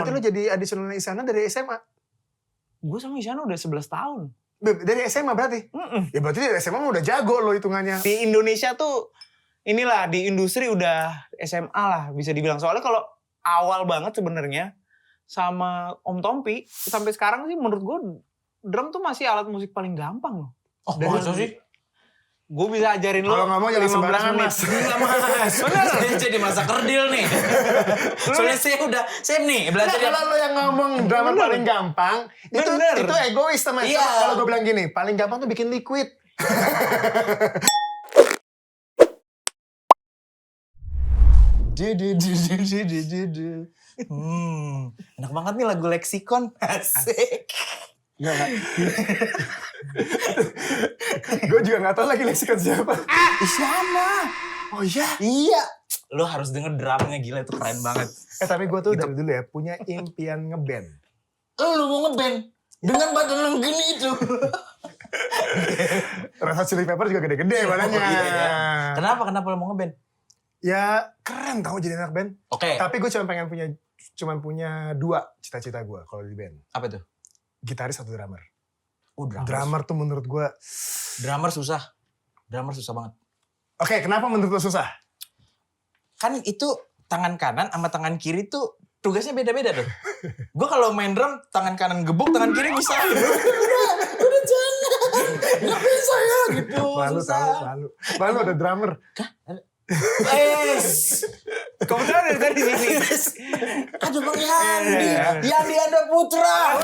berarti lu jadi additional Isyana dari SMA? Gue sama Isyana udah 11 tahun. Dari SMA berarti? Ya berarti dari SMA udah jago lo hitungannya. Di Indonesia tuh, inilah di industri udah SMA lah bisa dibilang. Soalnya kalau awal banget sebenarnya sama Om Tompi, sampai sekarang sih menurut gue drum tuh masih alat musik paling gampang loh. Oh, masa sih? Gue bisa ajarin lo. Kalau nggak mau jangan sembarangan mas. Enggak mas. Saya jadi masa kerdil nih. Soalnya saya nih belajar. Kalau lo yang ngomong drama paling gampang, itu egois teman. Iya. Kalau gue bilang gini, paling gampang tuh bikin liquid. Enak banget nih lagu leksikon. Asik. Gue juga gak tahu lagi leksikon siapa. Isyana. Oh iya? Iya. Lo harus denger drumnya, gila itu keren banget. Tapi gue tuh dari dulu ya punya impian ngeband. Lo mau ngeband? Dengan badan lo gini itu. Red Hot Chili Pepper juga gede-gede badannya. Oh, iya, ya. Kenapa lo mau ngeband? Ya keren tau jadi anak band. Oke. Tapi gue cuma punya 2 cita-cita gue kalau di band. Apa tuh? Gitaris atau drummer. Drummer Tuh menurut gue. Drummer susah banget. Oke, kenapa menurut lo susah? Kan itu tangan kanan sama tangan kiri tuh tugasnya beda-beda tuh. Gue kalau main drum tangan kanan gebuk, tangan kiri bisa. udah jangan. Gak bisa ya gitu. Malu ada drummer. Kebetulan dari tadi sini. Aduh Bang Yandi ada Putra.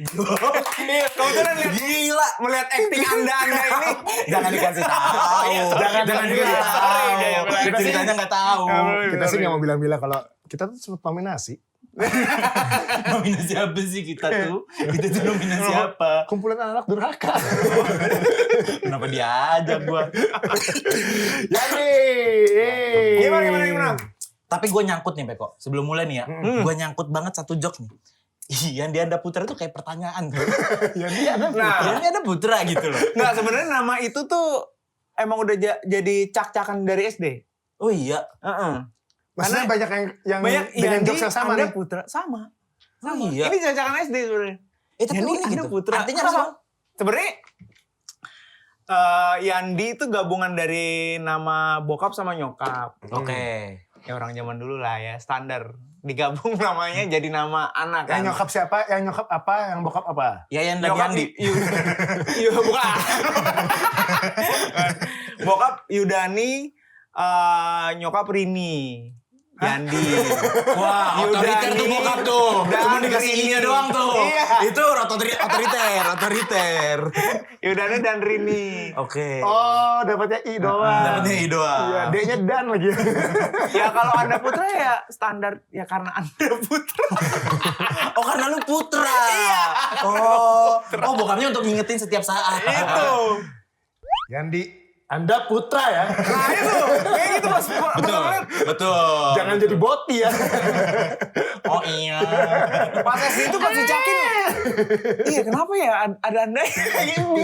Gokil. Kebetulan Gila. melihat acting anda ini. Jangan dikasih tahu. Jangan dikasih tahu. Kita sih Ceritanya nggak tahu. Kita sih nggak mau bilang-bilang kalau kita tuh sempat nominasi. Nominasi apa sih kita tuh? Kita tuh nominasi apa? Kumpulan anak durhaka. Kenapa dia aja gua? Jadi, Gimana? Tapi gue nyangkut nih Beko. Sebelum mulai nih ya, gue nyangkut banget satu jokes nih. Yandi Anda Putra tuh kayak pertanyaan tuh. Yandi ada Putra gitu loh. Nggak, sebenarnya nama itu tuh emang udah jadi cak-cakan dari SD. Oh iya. Maksudnya banyak yang Banyak dengan Yandi, jokes yang sama Anda nih. Putra sama. Oh iya. Ini cak-cakan SD sebenarnya. Tapi Yandi, unik Anda gitu. Putra. Artinya apa sih Bang? Sebenarnya Yandi itu gabungan dari nama bokap sama nyokap. Oke. Ya orang zaman dulu lah ya, standar. Digabung namanya jadi nama anak kan. Yang nyokap siapa? Yang nyokap apa? Yang bokap apa? Yayan dan Nyokap Yandi. Iya bukan. Bokap Yudani, nyokap Rini. Yandi. Wah, otoriter tuh bokap tuh. Cuma dikasih ininya doang tuh. Iya. Itu otoriter. Yudani dan Rini. Oke. Oh, dapatnya I doang. Dapatnya I doang. Iya, D-nya Dan lagi. Ya kalau Anda Putra ya standar ya karena Anda Putra. Oh karena lu Putra. Iya. Oh bokapnya untuk ngingetin setiap saat. Itu. Yandi, Anda Putra ya. Nah itu, kayak gitu Mas. Betul. Jangan jadi boti ya. Oh iya. Pas SD itu pas dicakin. Iya kenapa ya ada Anda?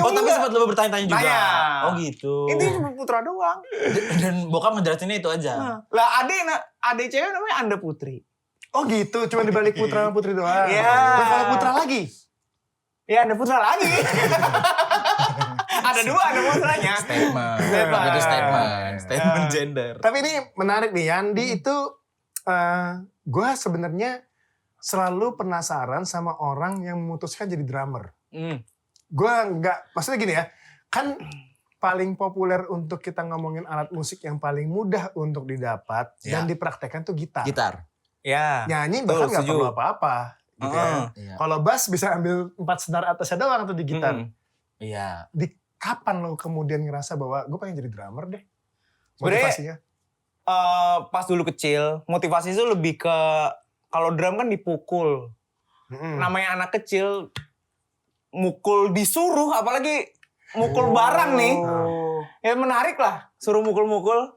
Oh tapi sempat lu bertanya-tanya juga. Tanya. Oh gitu. Intinya cuma Putra doang. Dan bokap ngejelasinnya itu aja. Lah ade cewek namanya Anda Putri. Oh gitu, cuma dibalik Putra sama Putri doang. Iya. Nah, kalau Putra lagi? Ya Anda Putra lagi. Ada 2, ada putranya. Statement gender. Tapi ini menarik nih, Yandi itu gue sebenarnya selalu penasaran sama orang yang memutuskan jadi drummer. Gue maksudnya gini ya, kan paling populer untuk kita ngomongin alat musik yang paling mudah untuk didapat dan dipraktekkan tuh gitar. Ya. Nyanyi bahkan nggak perlu apa-apa. Gitu ya. Iya. Kalau bass bisa ambil 4 senar atasnya doang tuh di gitar. Iya. Di kapan lo kemudian ngerasa bahwa gue pengen jadi drummer deh? Sebenarnya, Motivasinya? pas dulu kecil, motivasi itu lebih ke kalau drum kan dipukul. Namanya anak kecil mukul disuruh, apalagi mukul barang nih. Ya menarik lah, suruh mukul-mukul.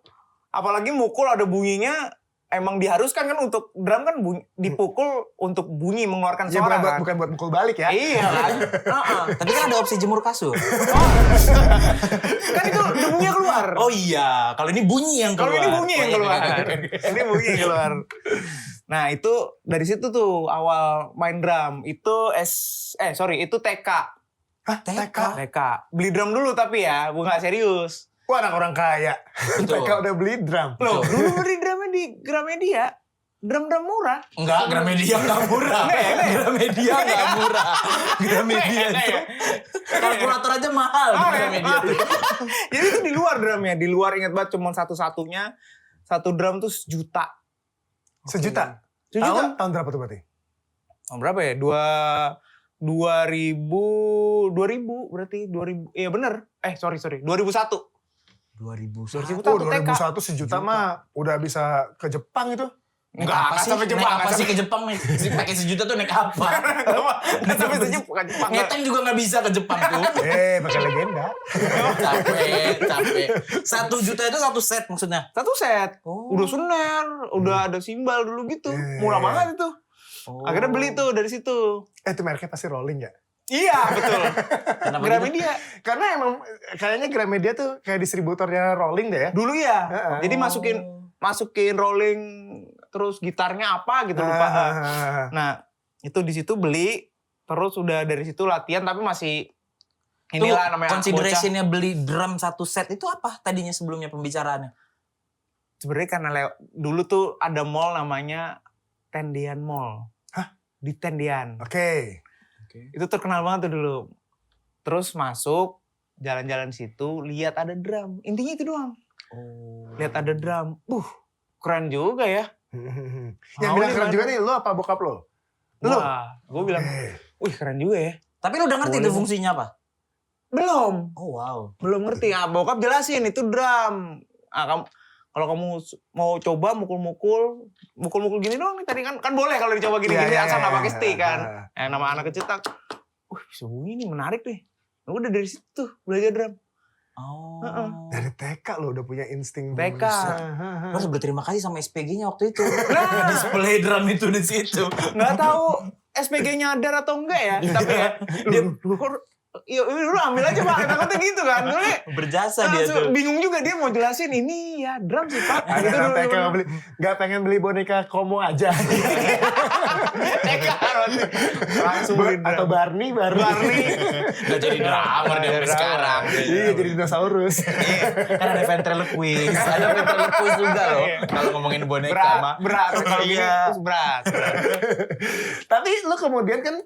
Apalagi mukul ada bunyinya, emang diharuskan kan untuk drum kan dipukul untuk bunyi mengeluarkan Ya suara kan. bukan buat mukul balik ya. Iya kan. Tapi kan ada opsi jemur kasur. Kan itu debunya keluar. Oh iya, kalau ini bunyi yang Kalau keluar. ini bunyi yang keluar. Ini bunyi yang keluar. Nah itu dari situ tuh awal main drum. Itu itu TK. Hah, TK? TK. Beli drum dulu tapi ya, gue gak serius. Wah, anak orang kaya. Betul. TK udah beli drum. Loh, dulu beli drumnya di Gramedia. Drum-drum murah. Enggak, Gramedia enggak murah. Gramedia enggak murah. Gramedia itu. Kalkulator aja mahal di Gramedia itu. Jadi itu di luar drumnya. Di luar ingat banget cuma satu-satunya. Satu drum tuh sejuta. Sejuta? Sejuta. Tahun berapa tuh berarti? Oh, berapa ya? 2000 berarti 2000. Iya bener. Sorry. 2001. 2001. Oh, 2001 TK. 2001 sejuta mah udah bisa ke Jepang itu. Enggak sampai Jepang. Naik apa sih ke Jepang nih? Pakai sejuta tuh naik apa? Enggak sampai Jepang. Ngeteng juga nggak bisa ke Jepang tuh. Pakai legenda. Capek. 1 juta itu 1 set maksudnya. Satu set. Oh. Udah snare, udah ada simbal dulu gitu. Murah banget itu. Akhirnya beli tuh dari situ. Itu mereknya pasti Rolling ya? Iya, betul. Kenapa Gramedia. Karena emang kayaknya Gramedia tuh kayak distributornya Rolling deh ya? Dulu ya. Heeh. Jadi masukin rolling terus gitarnya apa gitu lupa. Nah, itu di situ beli terus udah dari situ latihan tapi masih inilah namanya consideration-nya beli drum 1 set itu apa tadinya sebelumnya pembicaraannya? Sebenarnya karena dulu tuh ada mall namanya Tendian Mall. Hah? Di Tendian. Oke. Itu terkenal banget tuh dulu. Terus masuk jalan-jalan situ lihat ada drum. Intinya itu doang. Lihat ada drum. Keren juga ya. Yang bilang keren juga nih, lo apa bokap lo? Lo? Wah, gue bilang, wih keren juga ya. Tapi lu udah ngerti itu fungsinya apa? Belum. Oh wow. Belum ngerti. Bokap jelasin itu drum. Kalau kamu mau coba mukul-mukul gini doang nih tadi kan boleh kalau dicoba gini-gini asal nggak pakai stick kan. Nama anak kecil bisa bunyi nih menarik nih. Udah dari situ belajar drum. Oh. Dari TK lo udah punya insting. TK. Lu harus berterima kasih sama SPG-nya waktu itu. Display drum itu di situ. Nggak tahu SPG-nya ada atau enggak ya. Tapi ya lu ambil aja Pak, takutnya gitu kan. Berjasa dia tuh. Bingung juga dia mau jelasin ini ya drum sih Pak. Gitu dulu. Gak pengen beli boneka Komo aja. TK langsung atau Barney. Gak jadi drummer dia sampai sekarang. Iya jadi dinosaurus. Kan ada ventriloquist. Ada ventriloquist juga loh. Kalau ngomongin boneka mah. Berat. Kalau berat. Tapi lu kemudian kan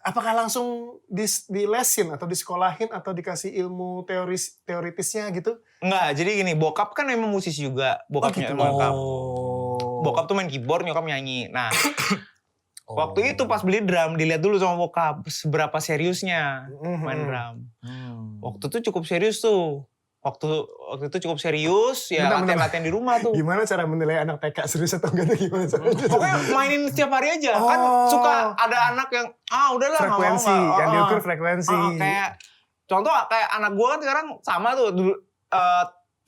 apakah langsung di lesin atau disekolahin atau dikasih ilmu teoritisnya gitu? Enggak, jadi gini, bokap kan memang musisi juga. Bokapnya bokap. Bokap tuh main keyboard, nyokap nyanyi. Nah, waktu itu pas beli drum, dilihat dulu sama bokap seberapa seriusnya main drum. Waktu itu cukup serius tuh. Waktu itu cukup serius, ya latihan-latihan di rumah tuh. Gimana cara menilai anak TK serius atau enggak tuh gimana caranya? Pokoknya mainin setiap hari aja. Kan suka ada anak yang, udahlah frekuensi, yang diukur frekuensi. Kayak, contoh kayak anak gue kan sekarang sama tuh. Dulu,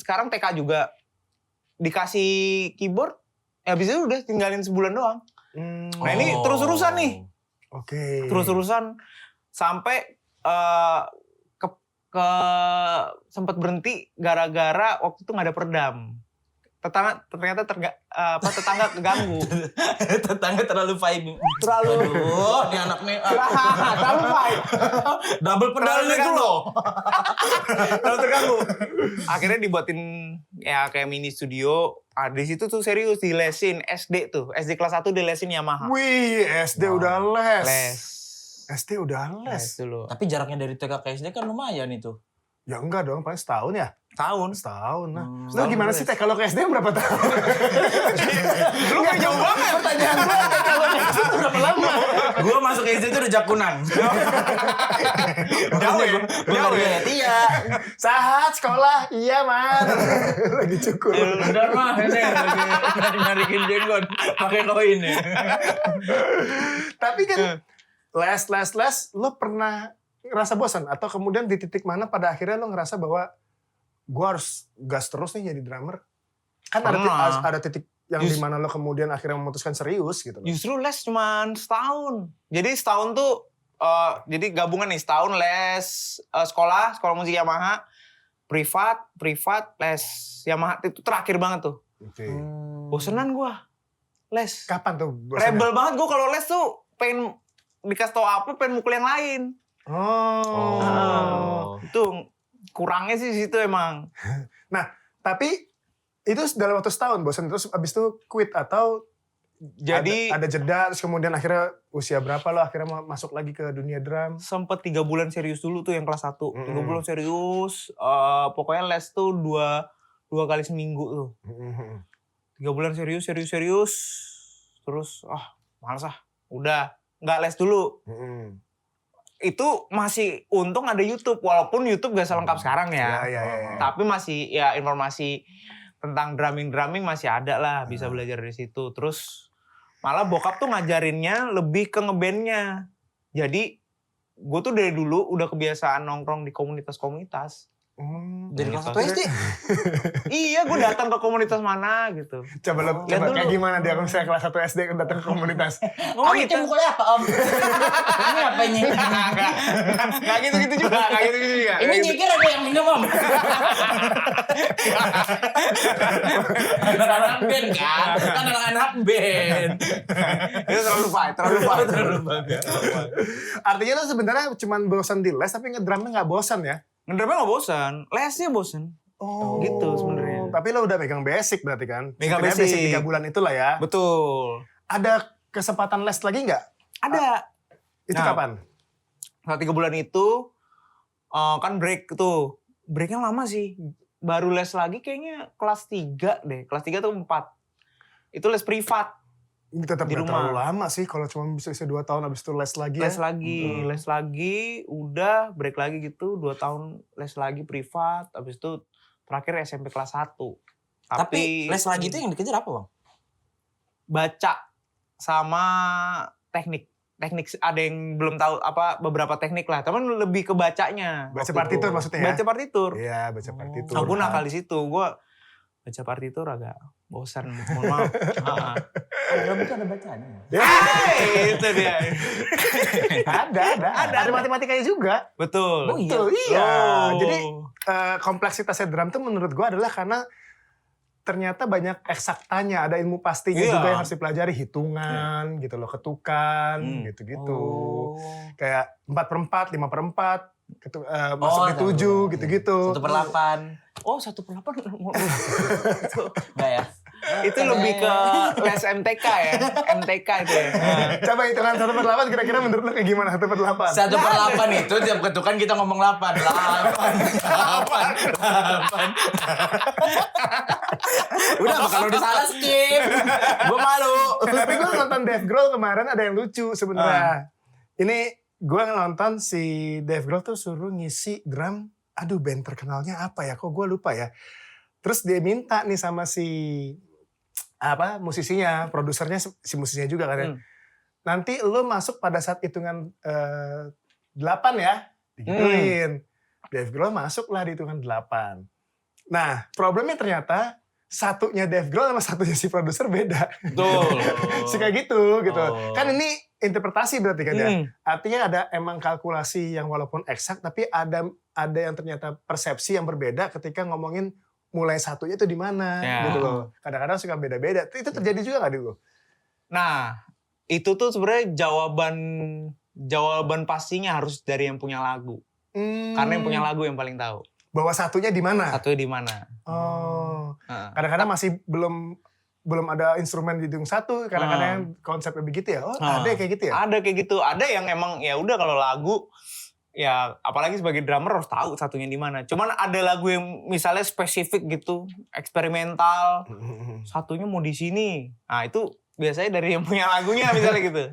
sekarang TK juga. Dikasih keyboard, habis itu udah tinggalin sebulan doang. Nah ini terus-terusan nih. Oke. Terus-terusan sampai sempat berhenti gara-gara waktu itu nggak ada peredam. Ternyata tetangga keganggu. Tetangga terlalu vibe. Aduh, ini anak nih. terlalu vibe. Double pedal itu loh. Terlalu terganggu. Akhirnya dibuatin ya kayak mini studio. Di situ tuh serius dilesin SD tuh. SD kelas 1 dilesin Yamaha. Wih, SD udah les. Les. SD udah les dulu. Tapi jaraknya dari TK ke SD kan lumayan itu. Ya enggak dong, paling setahun ya. Setahun. Nah. Lu gimana sih TK kalau ke SD berapa tahun? Lu gak jauh banget. Pertanyaan gue kalau ke SD berapa lama? Gue masuk SD itu udah jakunan. Jauh ya? Iya. Sahat sekolah, iya man. Lagi cukur. Udah mah ini lagi narikin jenggot pakai koin ya. Tapi kan les, lo pernah ngerasa bosan? Atau kemudian di titik mana pada akhirnya lo ngerasa bahwa gue harus gas terus nih jadi drummer? Kan ada titik yang dimana lo kemudian akhirnya memutuskan serius gitu loh? Justru les cuman setahun. Jadi setahun tuh, jadi gabungan nih, setahun les sekolah musik Yamaha, privat, les Yamaha, itu terakhir banget tuh. Oke. Bosenan gue les. Kapan tuh bosannya? Rebel banget gue kalau les tuh, pengen dikasih tau apa, pengen mukul yang lain. Itu kurangnya sih situ emang. Nah, tapi itu dalam waktu setahun bosan terus abis itu quit atau Jadi ada jeda terus kemudian akhirnya usia berapa lo akhirnya masuk lagi ke dunia drum? sempet 3 bulan serius dulu tuh yang kelas 1. 3 bulan serius, pokoknya les tuh dua kali seminggu tuh. 3 bulan serius. Terus males udah nggak les dulu. Itu masih untung ada YouTube, walaupun YouTube gak selengkap sekarang ya. Ya. Tapi masih ya informasi tentang drumming masih ada lah, bisa belajar dari situ. Terus malah bokap tuh ngajarinnya lebih ke ngebandnya. Jadi gue tuh dari dulu udah kebiasaan nongkrong di komunitas-komunitas. Dari kelas 1 SD? Iya, gue datang ke komunitas mana gitu. Coba kayak gimana dia kalau misalnya kelas 1 SD datang ke komunitas. Ngomong itu mukulnya apa om? Ini apanya? Gak gitu-gitu juga. Ini nyikir apa yang minum om? Anak-anak band kan? Kan anak-anak band. Itu terlalu fight. Artinya lo sebenarnya cuma bosan di les tapi ngedrumnya nggak bosan ya? Ngedrumnya gak bosan, lesnya bosan. Gitu sebenarnya. Tapi lo udah megang basic berarti kan? Megang Setidaknya basic. 3 bulan itulah ya. Betul. Ada kesempatan les lagi nggak? Ada. Itu Nah, kapan? Setelah 3 bulan itu, kan break tuh. Breaknya lama sih. Baru les lagi kayaknya kelas 3 deh. Kelas 3 atau 4. Itu les privat. Ini tetap di nggak rumah. terlalu lama sih kalau cuma bisa 2 tahun habis itu les lagi ya. Les lagi, udah break lagi gitu. 2 tahun les lagi privat. Habis itu terakhir SMP kelas 1. Tapi les lagi itu yang dikejar apa bang? Baca sama teknik ada yang belum tahu apa beberapa teknik lah, tapi lebih ke bacanya. Baca waktu partitur itu. maksudnya ya? Baca partitur. Iya, baca partitur. Aku nakal di situ, gue baca partitur agak bosan, mohon maaf. Drum itu ada bacanya. Itu dia. Ada matematikanya juga. Betul. Oh iya? Betul, iya. Oh. Jadi kompleksitasnya drum tuh menurut gua adalah karena ternyata banyak eksaktanya, ada ilmu pastinya Iya. juga yang harus dipelajari, hitungan gitu loh, ketukan gitu-gitu. Kayak 4/4, 5/4, masuk di 7 gitu-gitu. 1/8. Oh, 1/8. Enggak ya? Itu lebih ke les MTK ya. MTK itu ya. Coba hitungan 1/8 kira-kira menurut lo kayak gimana 1/8? 1/8 itu tiap ketukan kita ngomong 8. Udah kalau udah salah skip. Gue malu. Tapi gue nonton Dave Grohl kemarin ada yang lucu sebenarnya. Ini gue nonton si Dave Grohl tuh suruh ngisi drum. Aduh band terkenalnya apa ya? Kok gue lupa ya. Terus dia minta nih sama si musisinya, produsernya si musisinya juga kan ya. Nanti lo masuk pada saat hitungan 8 ya. Digituin. Dave Grohl masuk lah di hitungan 8. Nah problemnya ternyata satunya Dave Grohl sama satunya si produser beda. Betul. Si kayak gitu. Kan ini interpretasi berarti kan ya. Artinya ada emang kalkulasi yang walaupun eksak tapi ada yang ternyata persepsi yang berbeda ketika ngomongin mulai satunya itu di mana gitu loh. Kadang-kadang suka beda-beda. Itu terjadi juga nggak dulu? Nah, itu tuh sebenarnya jawaban pastinya harus dari yang punya lagu. Karena yang punya lagu yang paling tahu. Bahwa satunya di mana? Satunya di mana. Oh. Kadang-kadang masih belum ada instrumen di hidung satu. Kadang-kadang yang konsepnya begitu ya. Oh, ada kayak gitu ya? Ada kayak gitu. Ada yang emang ya udah kalau lagu ya apalagi sebagai drummer harus tahu satunya di mana. Cuman ada lagu yang misalnya spesifik gitu, eksperimental. Satunya mau di sini. Nah, itu biasanya dari yang punya lagunya misalnya gitu.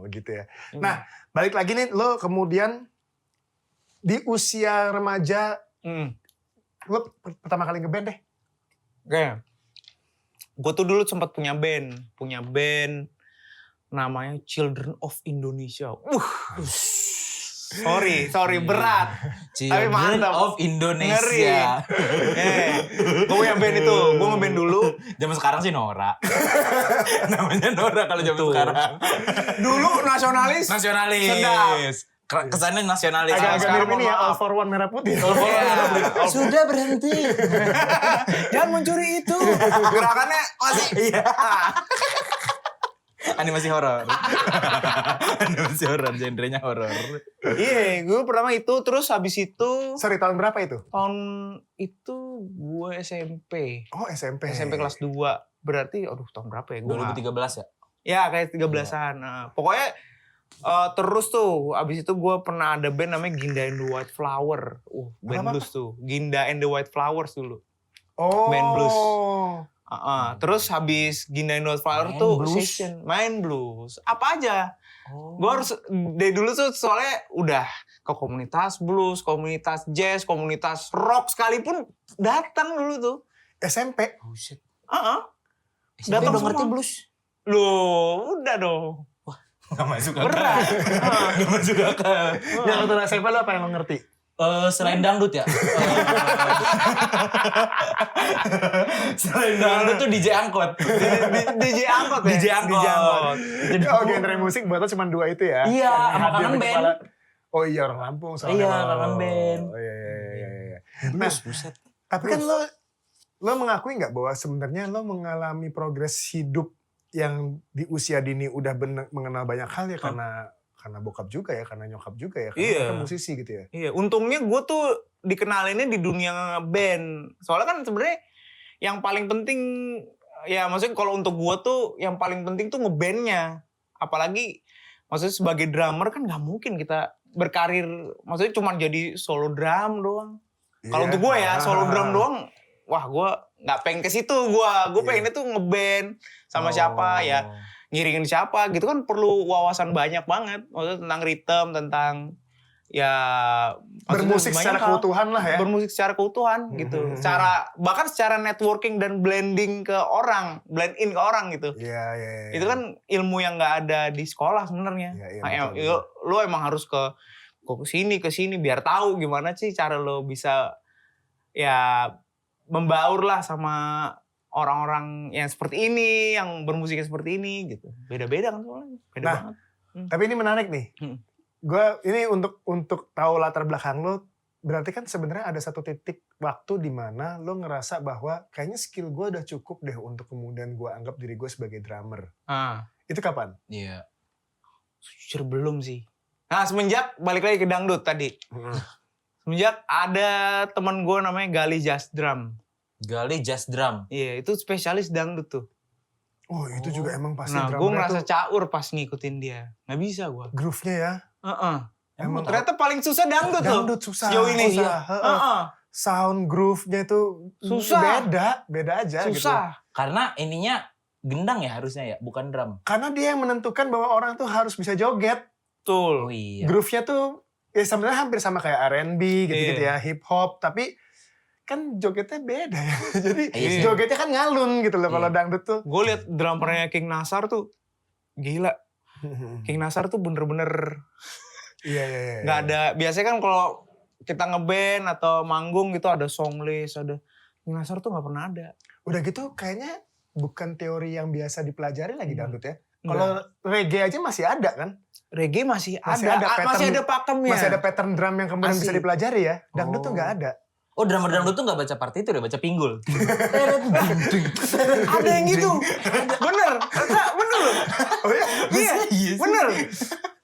Gitu ya. Nah, balik lagi nih lo kemudian di usia remaja lo pertama kali ngeband deh. Oke. Gue tuh dulu sempat punya band namanya Children of Indonesia. Sorry, berat. Tapi Children mantap. of Indonesia. Gue punya band itu, gue ngeband dulu. Zaman sekarang sih Nora. Namanya Nora kalau zaman Betul. sekarang. Dulu nasionalis. Nasionalis. Kesannya nasionalis. Agak-agak mirip ini ya, maaf. All for One merah putih. Iya. Sudah berhenti. Jangan mencuri itu. Gerakannya masih. Iya. Animasi horor. Animasi horor, genrenya horor. Iya, gue pertama itu, terus habis itu Sorry, tahun berapa itu? tahun itu gue SMP. Oh, SMP. SMP kelas 2. Berarti tahun berapa ya? Gue 2013 ya? Ya kayak 13-an. Nah, pokoknya terus tuh abis itu gue pernah ada band namanya Ginda and the White Flower. Band Apa? blues tuh. Ginda and the White Flowers dulu. Oh. Band blues. Terus habis Ginda and the White Flower Main tuh blues? session. Main blues. Apa aja. Oh. Gue harus dari dulu tuh soalnya udah ke komunitas blues, komunitas jazz, komunitas rock sekalipun datang dulu tuh. SMP. Oh shit. SMP Datang semua. ngerti blues? Loh, udah dong. Gak masuk Berat. Gak masuk akal. Yang waktu SMP lo apa yang lo ngerti? Selain dangdut ya? Selain dangdut tuh DJ angkot. DJ angkot ya? DJ angkot. Oh, genre musik buat lo cuma 2 itu ya? Iya, Yang sama hadir kangen di band. kepala. Oh iya, orang Lampung soalnya. Iya, lo. kangen band. Oh iya. Blues, buset. Tapi kan lo mengakui nggak bahwa sebenarnya lo mengalami progres hidup yang di usia dini udah mengenal banyak hal ya karena bokap juga ya, karena nyokap juga ya, karena Iya. kan musisi gitu ya. Iya, untungnya gue tuh dikenalinnya di dunia band. Soalnya kan sebenarnya yang paling penting, ya maksudnya kalau untuk gue tuh yang paling penting tuh ngebandnya. Apalagi maksudnya sebagai drummer kan gak mungkin kita berkarir, maksudnya cuma jadi solo drum doang. Kalau Iya. untuk gue ya, solo drum doang, wah gue gak pengen ke situ gue. Gue Iya. pengennya tuh ngeband sama siapa ya. Ngiringin siapa gitu kan perlu wawasan banyak banget, maksudnya tentang rhythm, tentang ya Bermusik maksudnya secara banyak hal. keutuhan lah ya. Bermusik secara keutuhan gitu, bahkan secara networking dan blending ke orang, blend in ke orang gitu. Iya. Itu kan ilmu yang nggak ada di sekolah sebenarnya. Iya, betul. Lo emang harus ke sini biar tahu gimana sih cara lo bisa ya membaur lah sama orang-orang yang seperti ini, yang bermusiknya seperti ini gitu. Beda-beda kan soalnya. Beda Nah, banget. Tapi ini menarik nih. Gue ini untuk tahu latar belakang lo, berarti kan sebenarnya ada satu titik waktu di mana lo ngerasa bahwa kayaknya skill gue udah cukup deh untuk kemudian gue anggap diri gue sebagai drummer. Itu kapan? Iya. Jujur belum sih. Nah, semenjak balik lagi ke dangdut tadi. Semenjak ada teman gue namanya Gali Jazz Drum. Gali jazz drum. Iya, itu spesialis dangdut tuh. Oh, itu juga emang pasti Nah, gue drummer ngerasa tuh caur pas ngikutin dia. Nggak bisa gue. groove-nya ya. Emang ternyata paling susah dangdut tuh. Dangdut susah. Sejauh ini. Susah. Sound groove-nya itu Susah. beda aja gitu. Susah. Karena ininya gendang ya harusnya ya, bukan drum. Karena dia yang menentukan bahwa orang tuh harus bisa joget. Betul. Oh iya. Groove-nya tuh ya sebenarnya hampir sama kayak R&B gitu-gitu Iya. ya, hip hop, tapi kan jogetnya beda ya. Jadi Iya. jogetnya kan ngalun gitu loh kalau Iya. dangdut tuh. Gue liat drummernya King Nasar tuh gila. King Nasar tuh bener-bener Iya. nggak ada. Biasanya kan kalau kita ngeband atau manggung gitu ada song list, ada. King Nasar tuh nggak pernah ada. Udah gitu kayaknya bukan teori yang biasa dipelajari lagi dangdut ya. Enggak. Kalau reggae aja masih ada kan? Reggae masih Masih ada, ada pattern- masih ada pakemnya. Masih ada pattern drum yang kemudian Asik. bisa dipelajari ya. Dangdut tuh Oh. nggak ada. Oh, drummer dangdut tuh gak baca partitur ya, baca pinggul. Ada yang gitu. Bener. Enggak, bener loh. Oh iya? Iya, Iya sih. bener.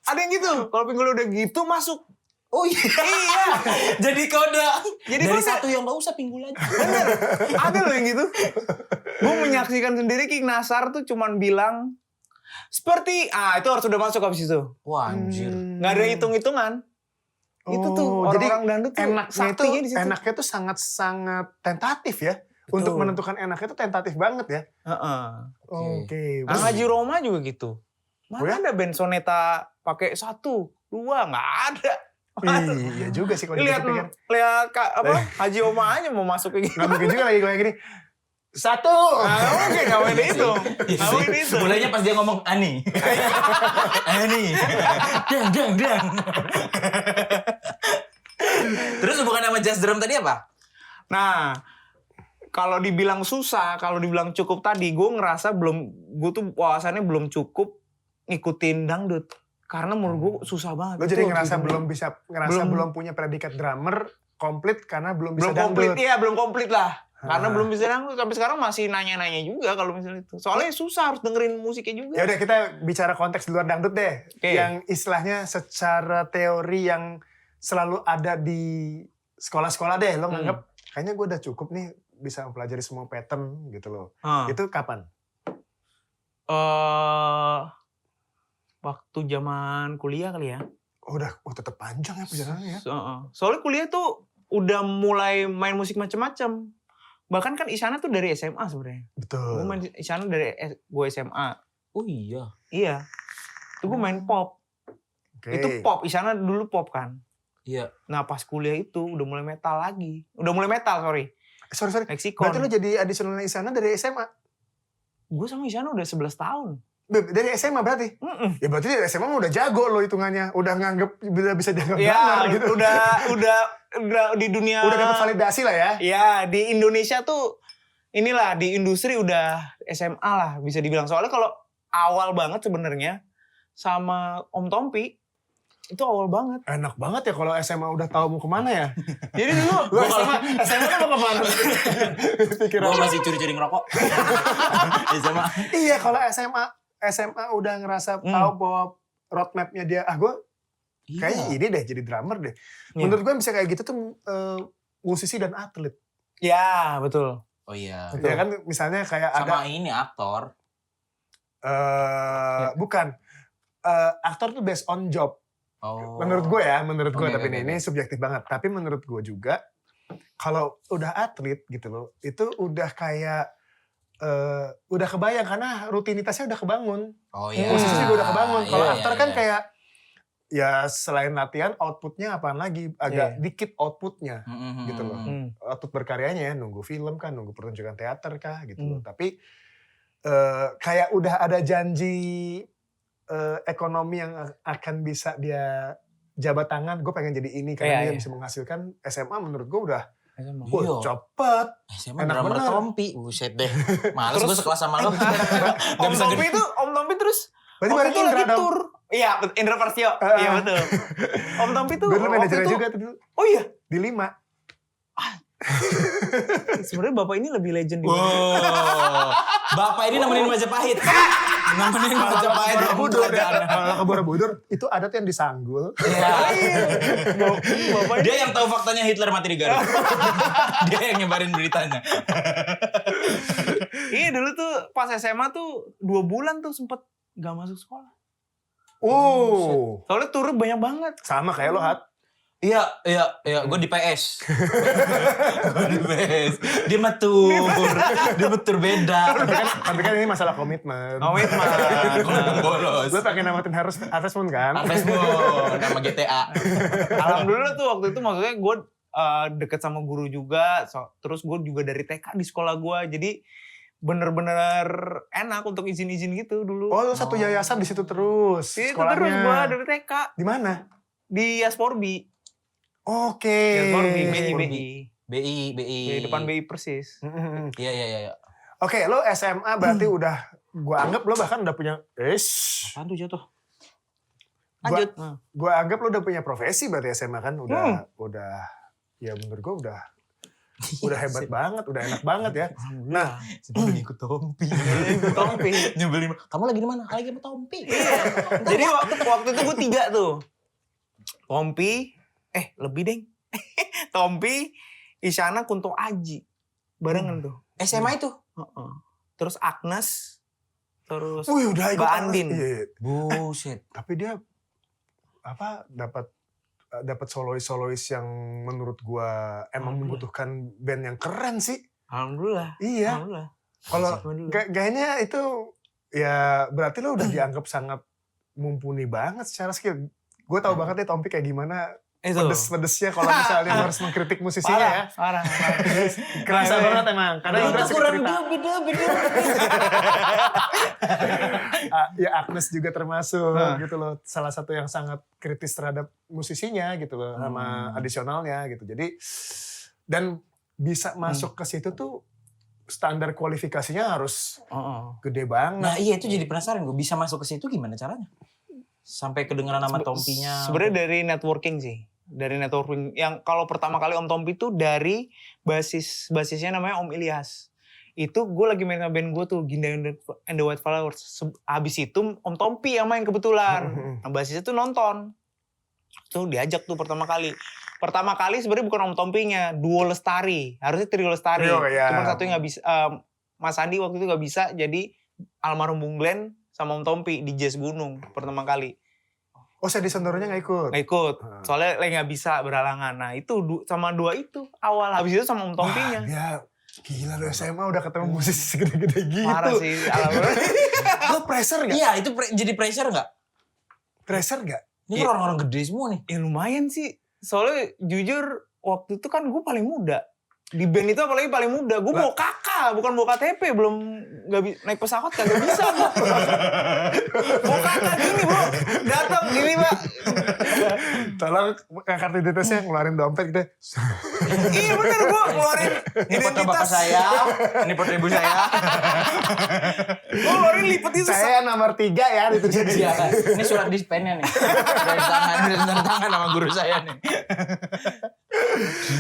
Ada yang gitu. Kalau pinggul udah gitu masuk. Oh iya. Iya. Jadi kode. Jadi Dari kode. satu yang gak usah pinggul aja. Bener. Ada loh yang gitu. Gue menyaksikan sendiri King Nasar tuh cuman bilang seperti itu harus udah masuk habis itu. Wah anjir. Nggak ada hitung-hitungan. Itu tuh jadi orang-orang dangdut tuh saktinya di situ. enaknya tuh sangat tentatif ya. Untuk Betul. menentukan enaknya tuh tentatif banget ya. Heeh. Oke. Nah, Haji Roma juga gitu. Mana Oh ya? ada band soneta pakai 1, 2, nggak ada. Iya juga sih kalau Lihat dipikir-pikir. Haji Oma aja mau masuk kayak gitu. Nggak mungkin juga lagi kayak gini. Satu. Oke, ngapain itu? Iya Ngapain sih. itu? Mulainya pas dia ngomong Ani. Ani. Dang. Terus hubungan sama jazz drum tadi apa? Nah, kalau dibilang susah, kalau dibilang cukup tadi, gue tuh wawasannya belum cukup ngikutin dangdut. Karena menurut gue susah banget. Lo jadi Itu ngerasa gitu. belum punya predikat drummer komplit karena belum bisa Belum komplit, dangdut. iya belum komplit lah. Karena Ah. belum bisa dangdut. Sampai sekarang masih nanya-nanya juga kalau misalnya itu. Soalnya susah, harus dengerin musiknya juga. Ya udah kita bicara konteks di luar dangdut deh. Oke. Yang istilahnya secara teori yang selalu ada di sekolah-sekolah deh. Lo nganggap kayaknya gue udah cukup nih bisa mempelajari semua pattern gitu loh. Itu kapan? Waktu zaman kuliah kali ya. Udah tetap panjang ya perjalanannya ya. Soalnya kuliah tuh udah mulai main musik macam-macam. Bahkan kan Isyana tuh dari SMA sebenarnya. Betul. Gue main Isyana dari gue SMA. Oh iya. Iya. Itu gue main pop. Oke. Itu pop. Isyana dulu pop kan. Iya. Nah pas kuliah itu udah mulai metal lagi. Udah mulai metal, sorry. Sorry. Lexicon. Berarti lo jadi additional Isyana dari SMA? Gue sama Isyana udah 11 tahun. Dari SMA berarti? Ya berarti dari SMA mah udah jago lo hitungannya. Udah nganggep, udah bisa dianggap Ya, drummer gitu. udah di dunia. Udah dapat validasi lah ya. Ya, di Indonesia tuh inilah di industri udah SMA lah bisa dibilang. Soalnya kalau awal banget sebenarnya sama Om Tompi itu awal banget. Enak banget ya kalau SMA udah tahu mau kemana ya. Jadi dulu Lo SMA lo mau kemana? Pikiran Gue lo. masih curi-curi ngerokok. SMA. Iya kalau SMA udah ngerasa tahu bahwa roadmapnya dia, gue kayaknya ini deh jadi drummer deh. Iya. Menurut gue yang bisa kayak gitu tuh musisi dan atlet. Ya, betul. Oh iya. Betul. Ya kan misalnya kayak Sama ada ini aktor. bukan aktor tuh based on job. Oh. Menurut gue ya, tapi Oke. ini subjektif banget. Tapi menurut gue juga kalau udah atlet gitu loh, itu udah kayak udah kebayang karena rutinitasnya udah kebangun. Oh iya. Posisi juga udah kebangun. Kalau Iya, aktor iya, kan iya. kayak ya selain latihan outputnya apaan lagi agak dikit outputnya gitu loh. Output berkaryanya ya nunggu film kan, nunggu pertunjukan teater kah gitu loh. Tapi kayak udah ada janji ekonomi yang akan bisa dia jabat tangan. Gue pengen jadi ini karena dia bisa menghasilkan. SMA menurut gue udah Iya. cepet. SMA Enak drummer bener. Tompi. Buset deh. Males gue sekelas sama lo. Om Tompi terus Berarti waktu bareng itu Indra lagi dong. tur. Iya, Indra Parsio. Iya betul. Om Tompi tuh Gue dulu waktu manajernya itu- juga tuh dulu. Oh iya, Di 5. sebenarnya bapak ini lebih legend di Wow. Bapak ini nemenin Majapahit. Nemenin Majapahit. Borobudur ya. Kalau ke Borobudur itu ada tuh yang disanggul. Iya. Bapak ini Dia yang tahu faktanya Hitler mati di Garut. Dia yang nyebarin beritanya. iya dulu tuh pas SMA tuh 2 bulan tuh sempet gak masuk sekolah. Soalnya turun banyak banget. Sama kayak lo, Hat. Iya, gue di PS. Gue di PS. Dia matur beda. Tapi kan ini masalah komitmen. Komitmen. Bolos. Lo pengen namatin Harvest Moon kan? Harvest Moon sama GTA. Alhamdulillah tuh waktu itu maksudnya gue deket sama guru juga. Terus gue juga dari TK di sekolah gue. Jadi bener-bener enak untuk izin-izin gitu dulu. Oh, lo satu yayasan di situ terus. Itu Sekolahnya. terus gue dari TK. Di mana? Di Yasporbi. Oke. Yasporbi, BI. Di depan BI persis. Iya. Oke, lo SMA berarti udah, gua anggap lo bahkan udah punya, Apaan tuh jatuh? Lanjut. Gua anggap lo udah punya profesi berarti SMA kan, udah, ya menurut gua udah hebat banget, udah enak banget ya. Nah, Udah ikut Tompi. Tompi. Nyebelin. Kamu lagi di mana? Lagi sama Tompi. Jadi waktu itu gue 3 tuh. Tompi, lebih deng. Tompi, Isyana, Kunto Aji. Barengan tuh. SMA itu? Terus Agnes, terus wih udah ikut Mbak Andin. Iya. Buset. Tapi dia dapat solois yang menurut gua emang membutuhkan band yang keren sih. Alhamdulillah. Iya. Alhamdulillah. Kalau Alhamdulillah. kayaknya itu ya berarti lo udah dianggap sangat mumpuni banget secara skill. Gue tahu banget ya Tompi kayak gimana Itu. pedes-pedesnya kalau misalnya lu harus mengkritik musisinya ya. Parah. Kerasa banget emang. Karena Itu Indra suka kurang cerita. beda. Ya Agnes juga termasuk gitu loh. Salah satu yang sangat kritis terhadap musisinya gitu loh. Sama adisionalnya gitu. Jadi dan bisa masuk ke situ tuh standar kualifikasinya harus gede banget. Nah iya itu jadi penasaran gue bisa masuk ke situ gimana caranya? Sampai kedengeran nama Tompinya. Sebenarnya dari networking sih. Dari networking yang kalau pertama kali Om Tompi tuh dari basisnya namanya Om Ilyas. Itu gue lagi main sama band gue tuh Ginda and the White Flowers. Habis itu Om Tompi yang main kebetulan. Nah basisnya tuh nonton. Tuh diajak tuh pertama kali. Pertama kali sebenarnya bukan Om Tompinya, duo Lestari. Harusnya trio Lestari. Cuma satunya nggak bisa. Mas Andi waktu itu nggak bisa. Jadi almarhum Bung Glenn sama Om Tompi di Jazz Gunung pertama kali. Oh Sandy Sandoronya gak ikut? Gak ikut. Soalnya lagi gak bisa berhalangan. Nah itu sama dua itu awal. Habis itu sama Om Tompinya. Ya gila lu SMA udah ketemu musisi segede-gede gitu. Parah sih. Lu pressure gak? Iya itu jadi pressure gak? Pressure gak? Ini kan orang-orang gede semua nih. Ya lumayan sih. Soalnya jujur waktu itu kan gue paling muda. Di band itu apalagi paling muda. Gue bawa kakak, bukan bawa KTP. Belum naik pesawat kagak bisa. Bawa kakak gini bro. Datang gini pak. Tolong kartu identitasnya ngeluarin dompet gitu. Iya bener gue ngeluarin Ini foto bapak saya, ini foto ibu saya. Gue ngeluarin lipet itu. Saya nomor 3 ya ditulisnya di Iya, ini surat dispennya nih. Dari tangan sama guru saya nih.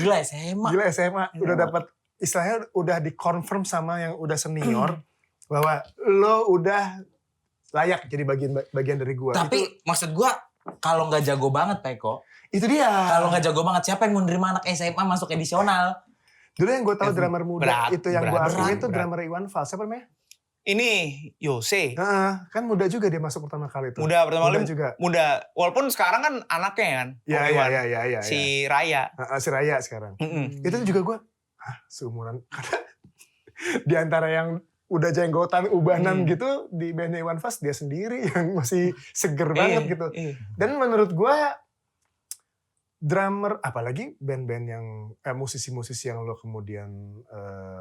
Gila SMA. Gila SMA udah dapat istilahnya udah dikonfirm sama yang udah senior bahwa lo udah layak jadi bagian dari gua. Tapi maksud gua kalau nggak jago banget Peko, Itu dia. kalau nggak jago banget siapa yang mau nerima anak SMA masuk edisional? Dulu yang gue tahu drummer muda berat, itu yang gue akui itu berat. drummer Iwan Fals. Siapa namanya? Ini Yose. Kan muda juga dia masuk pertama kali itu. Muda pertama kali. juga. Muda. Walaupun sekarang kan anaknya kan. Iya Om iya Iwan. iya. Si Raya. Si Raya sekarang. Itu juga gue, seumuran. Karena di antara yang udah jenggotan ubanan gitu di bandnya Iwan Fals dia sendiri yang masih seger banget gitu. Dan menurut gue drummer, apalagi band-band yang musisi-musisi yang lo kemudian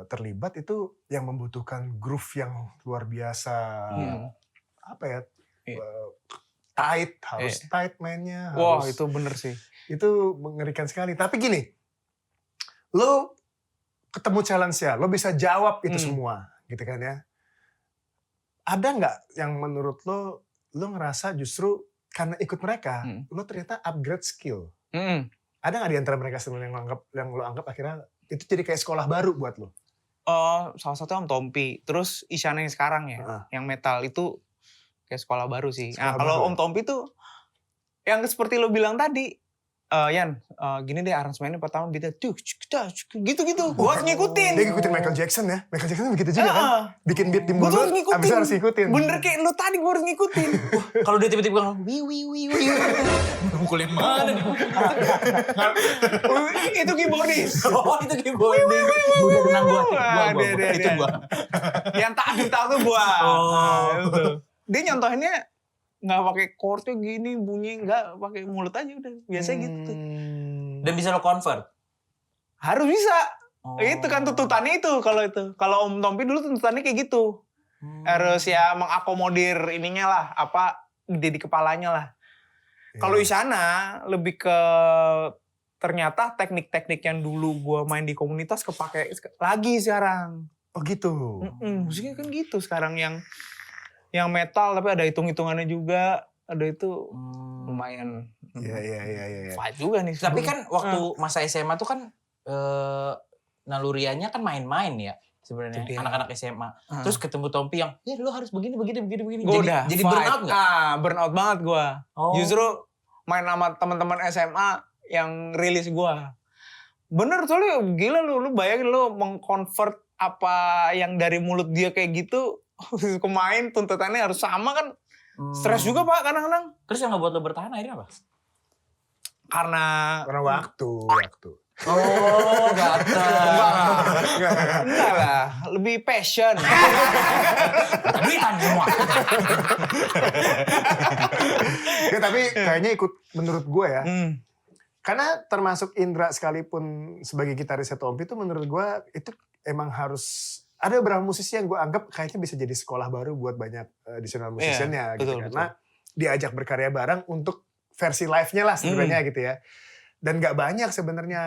terlibat itu yang membutuhkan groove yang luar biasa. Apa ya? Tight, harus tight mainnya. Wah itu bener sih. Itu mengerikan sekali. Tapi gini, lo ketemu challenge ya, lo bisa jawab itu semua, gitu kan ya. Ada nggak yang menurut lo ngerasa justru karena ikut mereka, lo ternyata upgrade skill? Ada nggak di antara mereka sebenarnya yang lo anggap akhirnya itu jadi kayak sekolah baru buat lo? Salah satu Om Tompi, terus Isyana yang sekarang ya, yang metal itu kayak sekolah baru sih. Nah kalau Om Tompi tuh yang seperti lo bilang tadi, Yan, gini deh aransemennya pertama beatnya gitu-gitu. Gua harus ngikutin. Dia ngikutin Michael Jackson ya. Michael Jackson begitu juga kan. Bikin beat di mulut, abis itu harus ngikutin. Bener kayak lo tadi gua harus ngikutin. Kalau dia tiba-tiba ngomong wi. Mukulin mana nih? Itu keyboardis. Oh itu keyboarding. Udah tenang gua. Itu gua. Yang tadi tahu tuh gua. Itu. Dia nyontohinnya nggak pakai chordnya gini bunyi, nggak pakai mulut aja udah biasa gitu. Dan bisa lo convert? Harus bisa. Itu kan tuntutannya itu kalau Om Tompi dulu tuntutannya kayak gitu. Harus ya mengakomodir ininya lah, apa ide di kepalanya lah. Kalau Isyana lebih ke ternyata teknik-teknik yang dulu gua main di komunitas kepake lagi sekarang. Oh gitu. Musiknya kan gitu sekarang yang metal tapi ada hitung-hitungannya juga, ada itu lumayan. Iya. Fight juga nih. Tapi kan waktu masa SMA tuh kan naluriannya kan main-main ya sebenarnya anak-anak SMA. Terus ketemu Tompi yang ya lu harus begini. Jadi burnout nggak? Burnout banget gue. Oh. Justru main sama teman-teman SMA yang rilis gue. Bener soalnya gila lu bayangin lu mengconvert apa yang dari mulut dia kayak gitu ke main, tuntutannya harus sama kan. Stres juga pak kadang-kadang. Terus yang ngebuat lo bertahan akhirnya apa? Karena waktu. Oh, enggak lah, lebih passion. Duitan semua. Ya, tapi kayaknya ikut menurut gue ya. Karena termasuk Indra sekalipun sebagai gitarisnya Tompi itu menurut gue itu emang harus ada beberapa musisi yang gue anggap kayaknya bisa jadi sekolah baru buat banyak additional musiciannya gitu. Karena diajak berkarya bareng untuk versi live-nya lah sebenarnya gitu ya. Dan gak banyak sebenarnya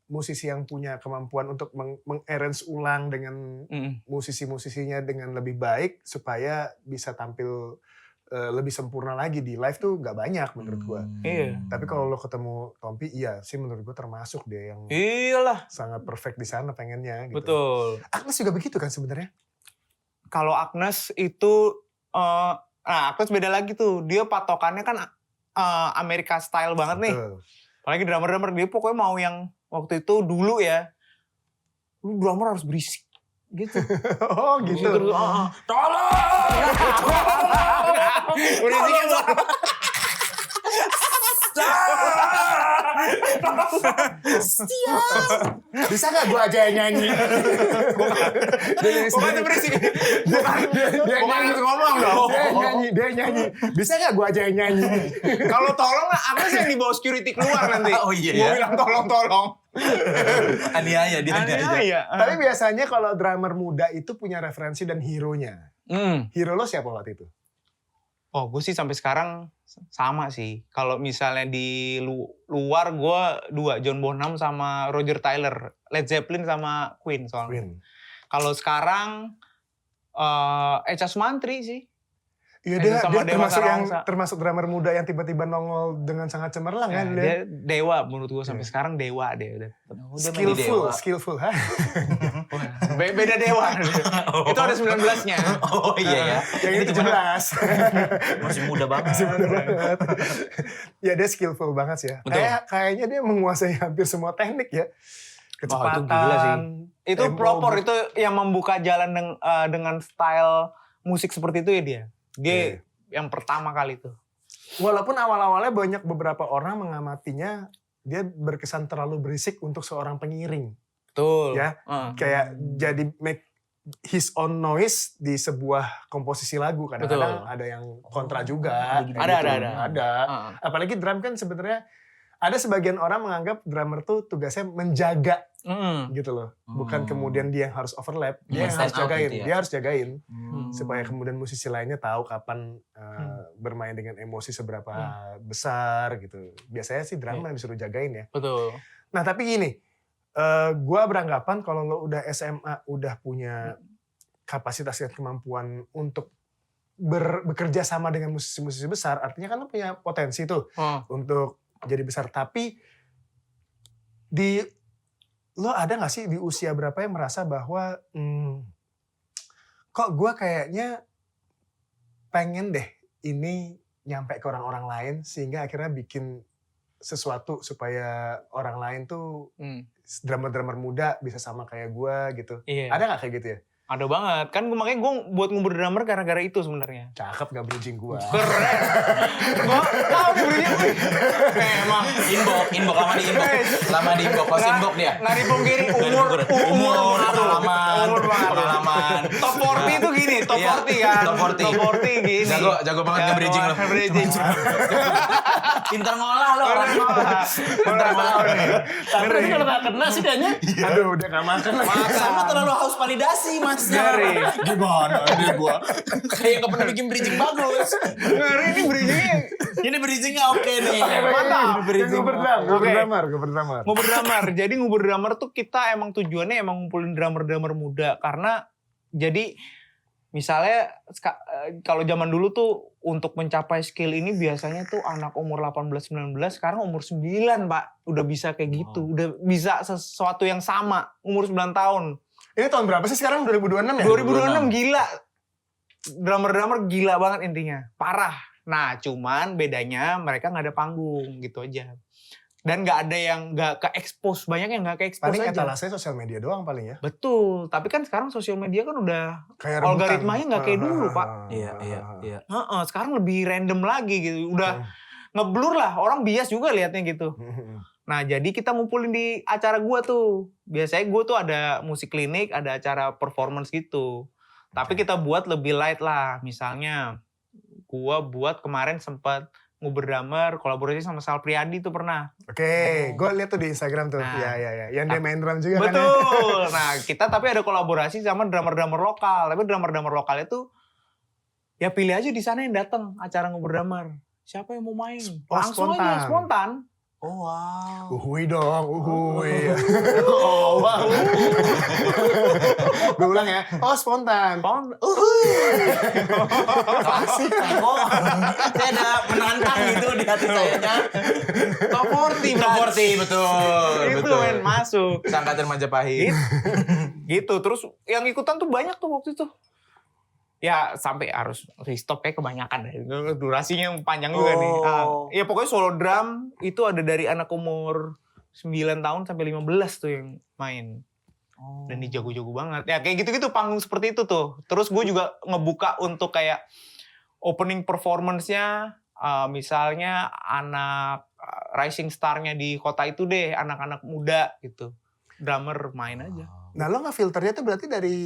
musisi yang punya kemampuan untuk meng-arrange ulang dengan musisi-musisinya dengan lebih baik supaya bisa tampil lebih sempurna lagi di live tuh gak banyak menurut gue. Iya. Tapi kalau lo ketemu Tompi, iya sih menurut gue termasuk dia yang Iyalah. sangat perfect di sana pengennya. Gitu. Betul. Agnes juga begitu kan sebenarnya? Kalau Agnes itu, Agnes beda lagi tuh. Dia patokannya kan Amerika style banget nih. Betul. Apalagi drummer dia pokoknya mau yang waktu itu dulu ya, lu drummer harus berisik gitu. Oh gitu. Tolong! Berisiknya Bisa gak gue aja yang nyanyi? bukan itu berisik. Dia harus ngomong dong. Dia nyanyi. Bisa gak gue aja yang nyanyi? Kalau tolong lah, Agnes yang dibawa security keluar nanti. Oh iya Gue ya. bilang tolong. Aniaya dia. Iya. Tapi biasanya kalau drummer muda itu punya referensi dan hero-nya. Hero lo siapa waktu itu? Oh, gue sih sampai sekarang sama sih. Kalau misalnya di luar gue dua, John Bonham sama Roger Taylor, Led Zeppelin sama Queen soalnya. Queen. Kalau sekarang Echa Sumantri sih. Iya dia termasuk drummer muda yang tiba-tiba nongol dengan sangat cemerlang kan. Dia dewa menurut gue sampai sekarang dewa deh. Skillful. Hah? Beda dewa. Itu ada 19-nya. Oh iya ya. Yang ini 17. Masih muda banget. Ya dia skillful banget sih ya. Kayaknya dia menguasai hampir semua teknik ya. Kecepatan. Itu gila sih. Itu pelopor, itu yang membuka jalan dengan style musik seperti itu ya dia. Dia yang pertama kali itu. Walaupun awal-awalnya banyak beberapa orang mengamatinya, dia berkesan terlalu berisik untuk seorang pengiring. Betul. Ya, kayak jadi make his own noise di sebuah komposisi lagu. Kadang-kadang ada yang kontra juga. Ada. Apalagi drum kan sebenarnya ada sebagian orang menganggap drummer tuh tugasnya menjaga gitu loh. Bukan kemudian dia yang harus overlap. Dia yang harus jagain. Gitu ya? Dia harus jagain. Supaya kemudian musisi lainnya tahu kapan bermain dengan emosi seberapa besar gitu. Biasanya sih drummer yang disuruh jagain ya. Betul. Nah tapi gini, gue beranggapan kalau lo udah SMA udah punya kapasitas dan kemampuan untuk bekerja sama dengan musisi-musisi besar, artinya kan lo punya potensi tuh untuk jadi besar. Tapi lo ada gak sih di usia berapa yang merasa bahwa kok gue kayaknya pengen deh ini nyampe ke orang-orang lain sehingga akhirnya bikin sesuatu supaya orang lain tuh drummer-drummer muda bisa sama kayak gue gitu. Iya. Ada gak kayak gitu ya? Ada banget. Kan makanya gue buat ngubur drummer gara-gara itu sebenarnya. Cakep gak bridging gue. Keren. Gue tau nih bridging gue. Emang. Inbox lama di inbox. Pas inbox dia. Nggak dipungkiri umur pengalaman. Top 40 itu gini, top 40 kan. Top 40 gini. Jago banget nge-bridging lo. Pintar ngolah lo orang. Pintar ngolah. Tapi kalau gak kena sih kayaknya. Aduh udah gak makan lagi. Sama terlalu haus validasi mas. Ngeri. Gimana dia gua? Kayak gak pernah bikin bridging bagus. Ngeri ini bridgingnya. Ini bridgingnya oke nih. Mantap. Ngubur drummer. Jadi ngubur drummer tuh kita emang tujuannya emang ngumpulin drummer-drummer muda. Karena jadi misalnya kalau zaman dulu tuh untuk mencapai skill ini biasanya tuh anak umur 18-19, sekarang umur 9 Pak. Udah bisa kayak gitu. Udah bisa sesuatu yang sama umur 9 tahun. Ini tahun berapa sih sekarang? 2026 ya? 2026 gila. Drummer-drummer gila banget intinya. Parah. Nah cuman bedanya mereka gak ada panggung gitu aja. Dan gak ada yang gak ke-expose. Banyak yang gak ke-expose paling aja. Paling etalasenya sosial media doang paling ya. Betul. Tapi kan sekarang sosial media kan udah kayak algoritmanya gak kayak dulu Pak. Iya. Sekarang lebih random lagi gitu. Udah ngeblur lah. Orang bias juga liatnya gitu. Nah jadi kita ngumpulin di acara gue tuh. Biasanya gue tuh ada musik klinik, ada acara performance gitu. Tapi kita buat lebih light lah. Misalnya gue buat kemarin sempat nguber drummer, kolaborasi sama Sal Priadi tuh pernah. Oke, gue lihat tuh di Instagram tuh. Nah. Ya. Yang dia main drum juga kan ya. Betul. Nah, kita tapi ada kolaborasi sama drummer-drummer lokal. Tapi drummer-drummer lokalnya tuh ya pilih aja di sana yang datang acara nguber drummer. Siapa yang mau main? Langsung aja spontan. Oh wow. Uhui dong, uhui. Oh wow. Gue ulang ya. Oh spontan. Klasik kok. Saya ada menantang gitu di hati saya. Top 40 Top 40 betul. Itu betul. men masuk. Angkatan Majapahit. Gitu. Terus yang ikutan tuh banyak tuh waktu itu. Ya sampai harus restop kayak kebanyakan deh. Durasinya panjang juga nih. Ya pokoknya solo drum itu ada dari anak umur 9 tahun sampai 15 tuh yang main. Dan dia jago-jago banget. Ya kayak gitu-gitu panggung seperti itu tuh. Terus gue juga ngebuka untuk kayak opening performance-nya. Misalnya anak rising star-nya di kota itu deh. Anak-anak muda gitu. Drummer main aja. Nah lo nge-filternya tuh berarti dari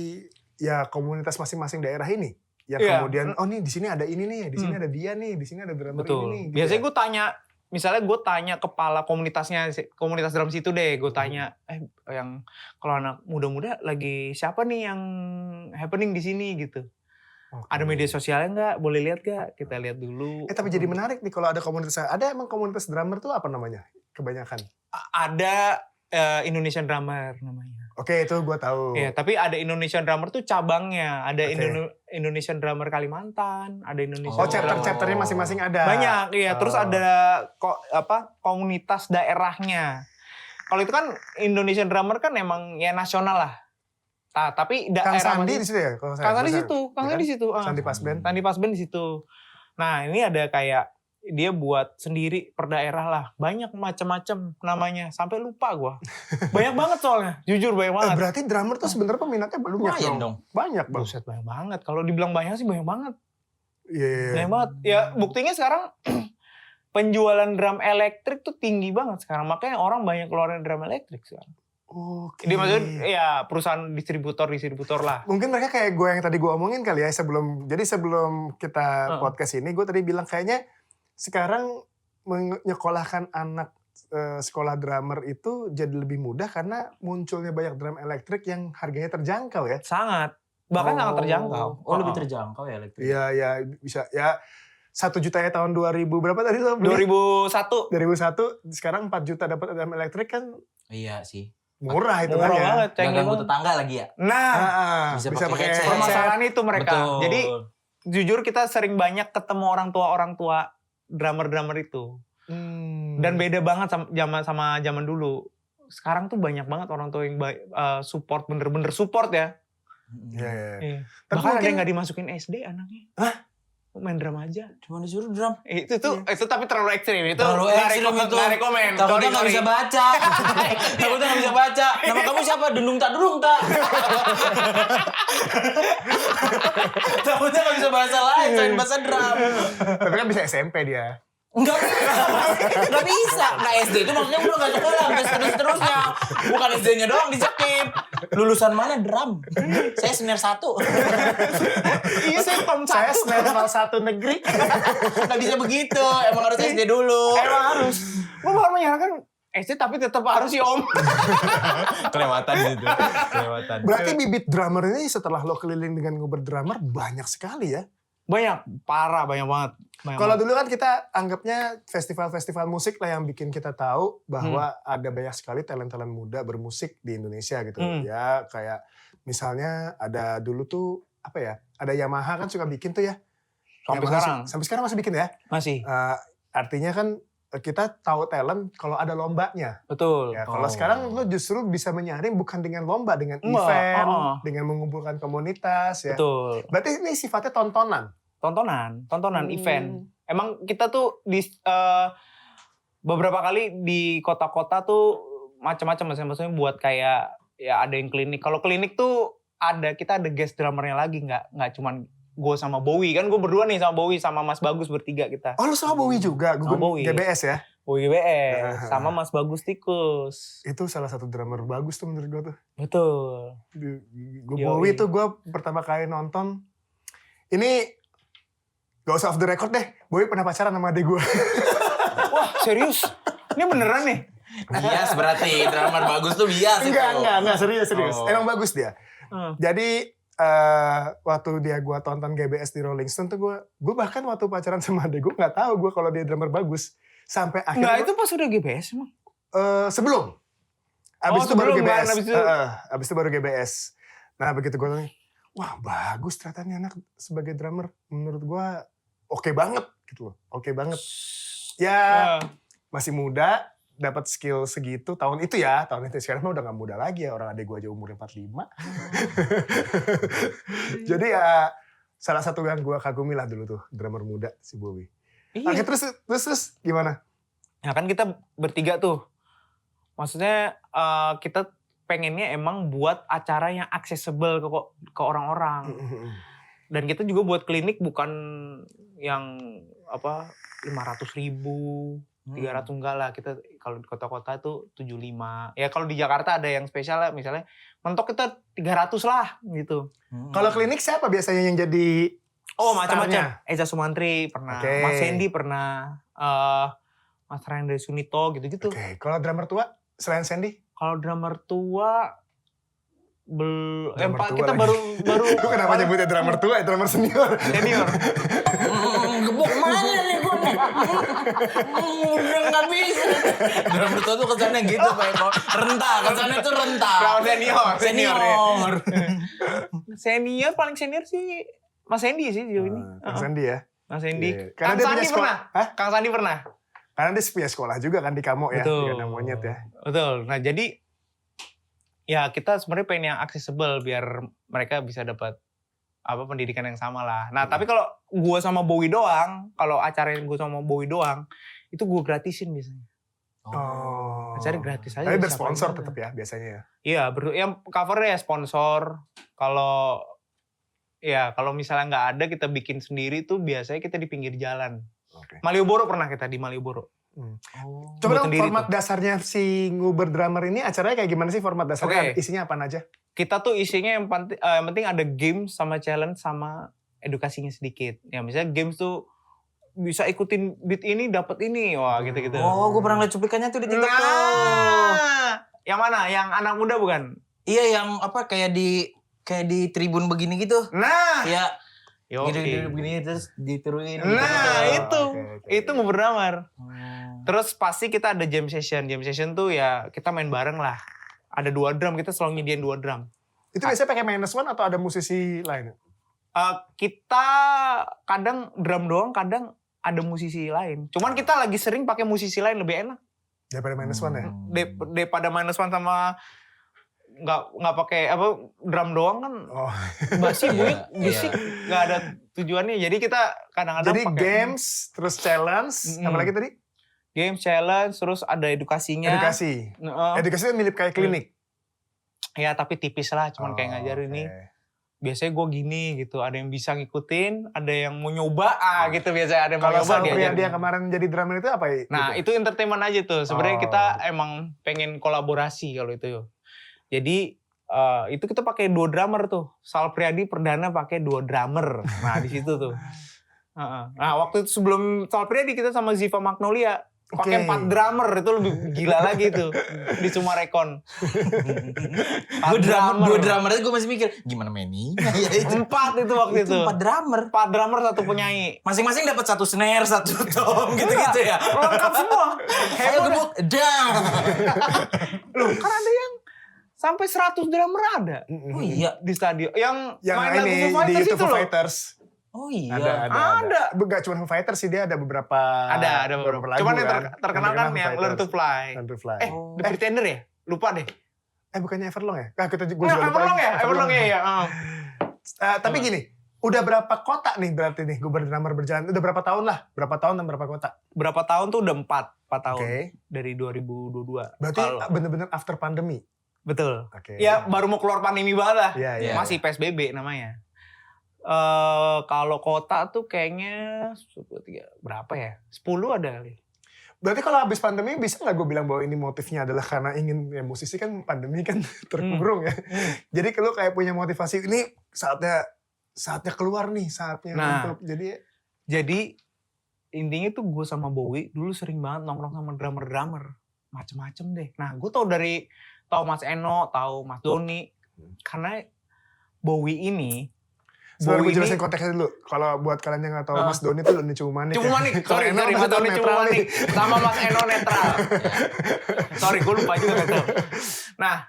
ya komunitas masing-masing daerah ini. Yang Iya. kemudian oh nih di sini ada ini nih, di sini ada dia nih, di sini ada drummer Betul. ini nih. Gitu Biasanya ya? gue tanya, misalnya gue tanya kepala komunitasnya, komunitas drum situ deh, gue tanya, yang kalau anak muda-muda lagi siapa nih yang happening di sini gitu. Oke. Ada media sosialnya nggak? Boleh lihat gak? Kita lihat dulu. Tapi jadi menarik nih kalau ada komunitas. Ada emang komunitas drummer tuh apa namanya? Kebanyakan. Ada Indonesian Drummer namanya. Oke itu gue tahu. Ya, tapi ada Indonesian Drummer tuh cabangnya. Ada Oke. Indonesian Drummer Kalimantan, ada Indonesian Oh Drummer- chapter-chapternya masing-masing ada. Banyak, iya. Terus Oh. ada komunitas daerahnya. Kalau itu kan Indonesian Drummer kan emang ya nasional lah. Tapi Kang daerah Sandi di masing- situ ya? Kalau Kang Sandi di situ, Kang Sandi di situ. Sandi Pasben. Sandi Pasben di situ. Nah, ini ada kayak dia buat sendiri per daerah lah. Banyak macam-macam namanya. Sampai lupa gua. Banyak banget soalnya. Jujur banyak banget. Berarti drummer tuh sebenarnya peminatnya banyak Lumayan dong. Banyak bang. Buset, banyak banget. Kalau dibilang banyak sih banyak banget. Iya. Banyak banget. Ya buktinya sekarang penjualan drum elektrik tuh tinggi banget sekarang. Makanya orang banyak keluarin drum elektrik sekarang. Oke. Dia maksudnya ya perusahaan distributor lah. Mungkin mereka kayak gue yang tadi gue omongin kali ya sebelum kita podcast ini gue tadi bilang kayaknya sekarang menyekolahkan anak sekolah drummer itu jadi lebih mudah karena munculnya banyak drum elektrik yang harganya terjangkau ya. Sangat. Bahkan Oh. sangat terjangkau. Oh lebih terjangkau ya elektrik. Iya bisa ya 1 juta ya tahun 2000 berapa tadi lo beli? 2001. 2001 sekarang 4 juta dapat drum elektrik kan Iya sih. murah itu Murah kan ya. banget. Gak Canggih ganggu banget. tetangga lagi ya. Nah, Bisa bisa pakai pakai headset. headset. permasalahan itu mereka. Betul. Jadi jujur kita sering banyak ketemu orang tua drummer itu. Dan beda banget sama zaman dulu. Sekarang tuh banyak banget orang tua yang support, bener-bener support ya. Iya. Iya. Tapi Bahkan ada mungkin- yang gak dimasukin SD anaknya. Hah? Main drum aja. Cuma disuruh drum. Itu tapi terlalu ekstrim. Itu Terlalu nggak ekstrim itu. nggak rekomen. Takutnya Sorry. gak bisa baca. Takutnya gak bisa baca. Nama kamu siapa? Dendung tak? Takutnya gak bisa bahasa lain selain bahasa drum. Tapi kan bisa SMP dia. Enggak bisa. Nah SD itu maksudnya udah gak sekolah. Sampai terus-terusnya. Bukan SD-nya doang dicekip. Lulusan mana drum? Saya snare 1. Iya, saya tom Saya satu. snare 01 negeri. Gak bisa begitu. Emang harus SD dulu. Emang harus. Gue baru menyarankan SD tapi tetap harus sih om. Kelewatan gitu. Kelewatan. Berarti bibit drummer ini setelah lo keliling dengan nguber drummer banyak sekali ya. Banyak, parah, banyak banget. Kalau dulu kan kita anggapnya festival-festival musik lah yang bikin kita tahu bahwa ada banyak sekali talent-talent muda bermusik di Indonesia gitu. Ya kayak misalnya ada dulu tuh apa ya? Ada Yamaha kan suka bikin tuh ya. Sampai Yamaha sekarang. Sampai sekarang masih bikin ya. Masih. Artinya kan kita tahu talent kalau ada lombanya. Betul. Ya, kalau sekarang lo justru bisa menyaring bukan dengan lomba, dengan Enggak, event, dengan mengumpulkan komunitas ya. Betul. Berarti ini sifatnya tontonan. Tontonan event. Emang kita tuh di beberapa kali di kota-kota tuh macam-macam maksudnya buat kayak ya ada yang klinik. Kalau klinik tuh kita ada guest drummernya lagi, nggak cuman gue sama Bowie kan, gue berdua nih sama Bowie sama Mas Bagus bertiga kita. Oh lo sama Bowie juga, Sama Bowie. GBS ya? Bowie GBS sama Mas Bagus Tikus. Itu salah satu drummer bagus tuh menurut gue tuh. Betul. Gue Bowie tuh gue pertama kali nonton. Ini Gak usah off the record deh. Boy pernah pacaran sama adek gue. Wah serius? Ini beneran nih? Bias berarti, drummer bagus tuh bias itu. Enggak, serius. Oh. Emang bagus dia. Jadi waktu gue tonton GBS di Rolling Stone tuh gue bahkan waktu pacaran sama adek gue nggak tahu gue kalau dia drummer bagus. Sampai akhirnya Enggak, itu pas udah GBS emang? sebelum. Abis itu baru sebelum GBS. kan, Abis itu baru GBS. Nah begitu gue tanya, wah bagus ternyata nih anak sebagai drummer. Menurut gue oke banget gitu loh. Oke banget. Ya masih muda, dapat skill segitu tahun itu ya. Tahun itu sekarang mah udah gak muda lagi ya. Orang adik gue aja umur 45. Jadi ya salah satu yang gue kagumi lah dulu tuh. Drummer muda si Bowie. Iya. Oke, terus gimana? Ya kan kita bertiga tuh. Maksudnya kita pengennya emang buat acara yang accessible ke orang-orang. Dan kita juga buat klinik bukan yang 500.000, 300 enggak lah. Kita kalau di kota-kota tuh 75. Ya kalau di Jakarta ada yang spesial lah, misalnya mentok kita 300 lah gitu. Kalau klinik siapa biasanya yang jadi Oh macam-macam. starnya? Eza Sumantri pernah, Oke. Mas Sandy pernah, Mas Rendra Sunito gitu-gitu. Oke, kalau drummer tua selain Sandy? Kalau drummer tua Drummer tua kita lagi. baru Gue kenapa nyebutnya drummer tua ya drummer senior? senior. Gebuk mana nih gue nih? Udah gak bisa. Drummer tua tuh kesannya gitu Pak Eko. Renta, kesannya tuh renta. Kalau senior ya. Senior. Paling senior sih Mas Sandy sih sejauh ini. Kang Sandy ya? Mas Sandy. Iya. Karena Kang dia punya Sandi sekolah. pernah? Hah? Kang Sandi pernah? Karena dia punya sekolah juga kan di Kamo ya, Betul. di kandang monyet ya. Betul. Nah jadi ya kita sebenarnya pengen yang accessible biar mereka bisa dapat pendidikan yang sama lah. Nah tapi kalau gue sama Bowie doang, kalau acara yang gue sama Bowie doang, itu gue gratisin biasanya. Oh. Acara gratis aja. Tapi siapa bersponsor yang tetap ya biasanya ya. Iya, yang covernya ya sponsor. Kalau misalnya nggak ada kita bikin sendiri tuh biasanya kita di pinggir jalan. Oke. Malioboro pernah kita di Malioboro. Coba Buat dong sendiri format dasarnya si Nguber Drummer ini acaranya kayak gimana sih format dasarnya? Oke. Isinya apaan aja? Kita tuh isinya yang penting ada game sama challenge sama edukasinya sedikit. Ya misalnya games tuh bisa ikutin beat ini dapat ini, wah gitu-gitu. Oh, gue pernah liat cuplikannya tuh di TikTok tuh. Yang mana? Yang anak muda bukan? Iya, yang kayak di tribun begini gitu. Nah, Iya. yo, Gini begini terus diturunin. nah itu, Oke. itu ngubernamar. Hmm. Terus pasti kita ada jam session. Jam session tuh ya kita main bareng lah. Ada 2 drum, kita selalu nyediain 2 drum. Itu biasanya pakai minus one atau ada musisi lain? Kita kadang drum doang, kadang ada musisi lain. Cuman kita lagi sering pakai musisi lain lebih enak. Daripada minus one ya? Daripada minus one sama nggak pakai drum doang kan Oh. basi bunyi Iya, bisik nggak ada tujuannya. Jadi kita kadang-kadang Jadi pakai games, terus challenge, apalagi tadi? game challenge, terus ada edukasinya. Edukasi. Heeh. Edukasi itu mirip kayak klinik. Ya tapi tipis lah, cuman kayak ngajarin nih. Biasanya gue gini gitu, ada yang bisa ngikutin, ada yang mau nyoba gitu biasanya ada yang mau Kalau nyoba Sal dia. Priadi yang kemarin jadi drummer itu apa ya? Nah itu entertainment aja tuh. Sebenarnya Oh. kita emang pengen kolaborasi kalau itu. Jadi itu kita pakai 2 drummer tuh. Sal Priadi perdana pakai 2 drummer. Nah di situ tuh. Nah waktu itu sebelum Sal Priadi kita sama Ziva Magnolia pakai Oke. 4 drummer, itu lebih gila lagi tuh di Sumarekon. Gue drummer aja gue masih mikir gimana mainnya ya itu. 4 itu waktu itu. 4 drummer. 4 drummer 1 penyanyi. Masing-masing dapat 1 snare, 1 tom gitu-gitu ya. Lengkap semua. Ayo gebuk, dang. Loh, kan ada yang sampai 100 drummer ada Oh iya. di stadion. Yang main lagu ini Foo di Fighters YouTube itu Foo loh. Fighters. Oh iya. Ada. Gak cuma Foo Fighters sih, dia ada beberapa Ada beberapa. lagu Cuman yang kan. terkenal kan Foo yang Learn to Fighters. Fly. Learn to Fly. The Pretender ya? Lupa deh. Bukannya Everlong ya? Kita gue Nah, juga lupa Everlong lagi. ya? Everlong ya. Tapi gini, udah berapa kota nih berarti nih Nguber Drummer berjalan? Udah berapa tahun lah? Berapa tahun dan berapa kota? Berapa tahun tuh udah 4 tahun. Oke. Dari 2022. Berarti bener-bener after pandemi. Betul. Oke. Ya baru mau keluar pandemi banget lah. Iya, iya. Masih PSBB namanya. Kalau kota tuh kayaknya berapa ya? 10 ada kali. Berarti kalau habis pandemi bisa nggak gue bilang bahwa ini motifnya adalah karena ingin ya musisi kan pandemi kan terkurung ya. Jadi kalau kayak punya motivasi ini saatnya keluar nih saatnya Nah. untuk jadi Jadi intinya tuh gue sama Bowie dulu sering banget nongkrong sama drummer-drummer. Macem-macem deh. Nah gue tahu Mas Eno, tahu Mas Doni. Karena Bowie ini Sebenarnya gue jelasin konteksnya dulu. Kalau buat kalian yang gak tahu Mas Doni tuh Doni Cumanik. Cumanik, Kalau sorry, Eno Mas Doni netral nih. Cumanik. Sama Mas Eno netral. Sorry, gue lupa juga netral. Nah,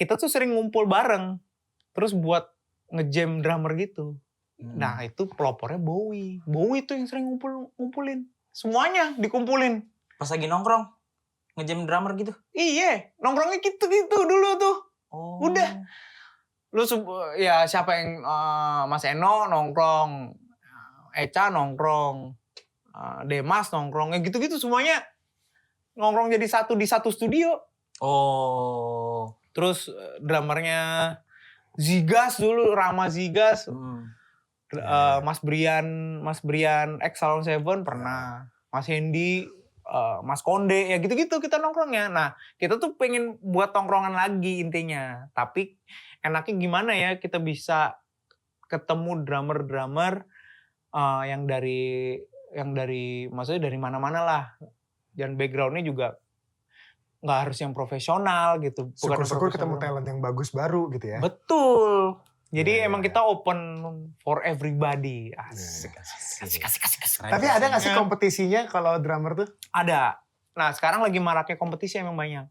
kita tuh sering ngumpul bareng. Terus buat ngejam drummer gitu. Nah, itu pelopornya Bowie. Bowie tuh yang sering ngumpulin. Semuanya dikumpulin. Pas lagi nongkrong, ngejam drummer gitu? Iya, nongkrongnya gitu-gitu dulu tuh. Oh. Udah. Lu ya siapa yang Mas Eno nongkrong, Eca nongkrong, Demas nongkrong, ya gitu-gitu semuanya nongkrong jadi satu di satu studio. Oh. Terus drummernya Zigas dulu, Rama Zigas, Mas Brian X Salon 7 pernah, Mas Hendy, Mas Konde, ya gitu-gitu kita nongkrongnya. Nah kita tuh pengen buat tongkrongan lagi intinya, tapi enaknya gimana ya kita bisa ketemu drummer-drummer yang dari maksudnya dari mana-mana lah, dan backgroundnya juga nggak harus yang profesional gitu. Syukur-syukur ketemu talent yang bagus baru gitu ya. Betul. Jadi emang kita open for everybody. Asik. Tapi ada nggak sih kompetisinya kalau drummer tuh? Ada. Nah sekarang lagi maraknya kompetisi emang banyak.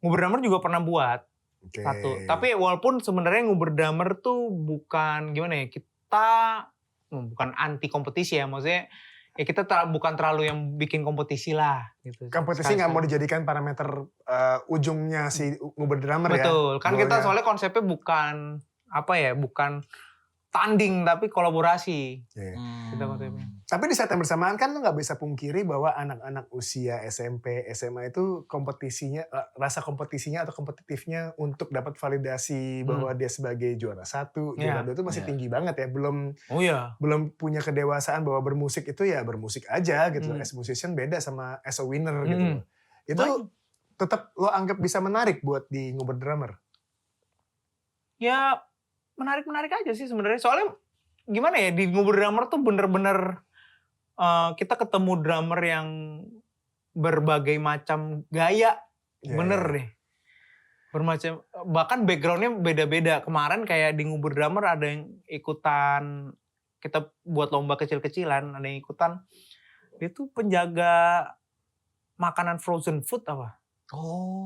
Nguber drummer juga pernah buat. Satu. Tapi walaupun sebenarnya nguber drummer tuh bukan gimana ya, kita bukan anti kompetisi ya, maksudnya ya kita bukan terlalu yang bikin kompetisi lah gitu. Kompetisi nggak mau dijadikan parameter ujungnya si nguber drummer ya. Betul. Kan kita soalnya konsepnya bukan bukan tanding tapi kolaborasi. Kita konsepnya. Tapi di saat yang bersamaan kan lo nggak bisa pungkiri bahwa anak-anak usia SMP, SMA itu kompetisinya, rasa kompetisinya atau kompetitifnya untuk dapat validasi bahwa dia sebagai juara 1, juara 2 itu masih tinggi banget ya. Belum punya kedewasaan bahwa bermusik itu ya bermusik aja gitu. As a musician beda sama as a winner gitu. Itu tetap lo anggap bisa menarik buat di nguber drummer? Ya menarik aja sih sebenarnya. Soalnya gimana ya, di nguber drummer tuh bener-bener kita ketemu drummer yang berbagai macam gaya, bener deh. Bermacam, bahkan backgroundnya beda-beda. Kemarin kayak di nguber drummer ada yang ikutan, kita buat lomba kecil-kecilan, ada yang ikutan. Dia tuh penjaga makanan frozen food apa?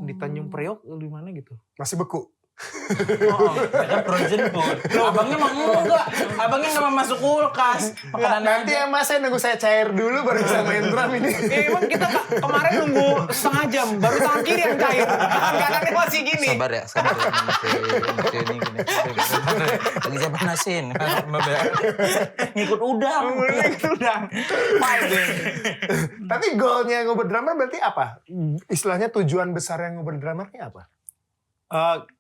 Di Tanjung Priok di mana gitu. Masih beku? Kan frozen food. Abangnya mau enggak? Abangnya nggak mau masuk kulkas. Nanti ya mas, saya nunggu saya cair dulu baru bisa main drum ini. Emang kita kemarin nunggu setengah jam, baru tangan kiri yang cair. Kanannya masih gini. Sabar ya. Masih ini gini. Lagi saya panasin. Ngikut udang. Tapi goalnya nguber drummer berarti apa? Istilahnya tujuan besar yang nguber drummernya apa?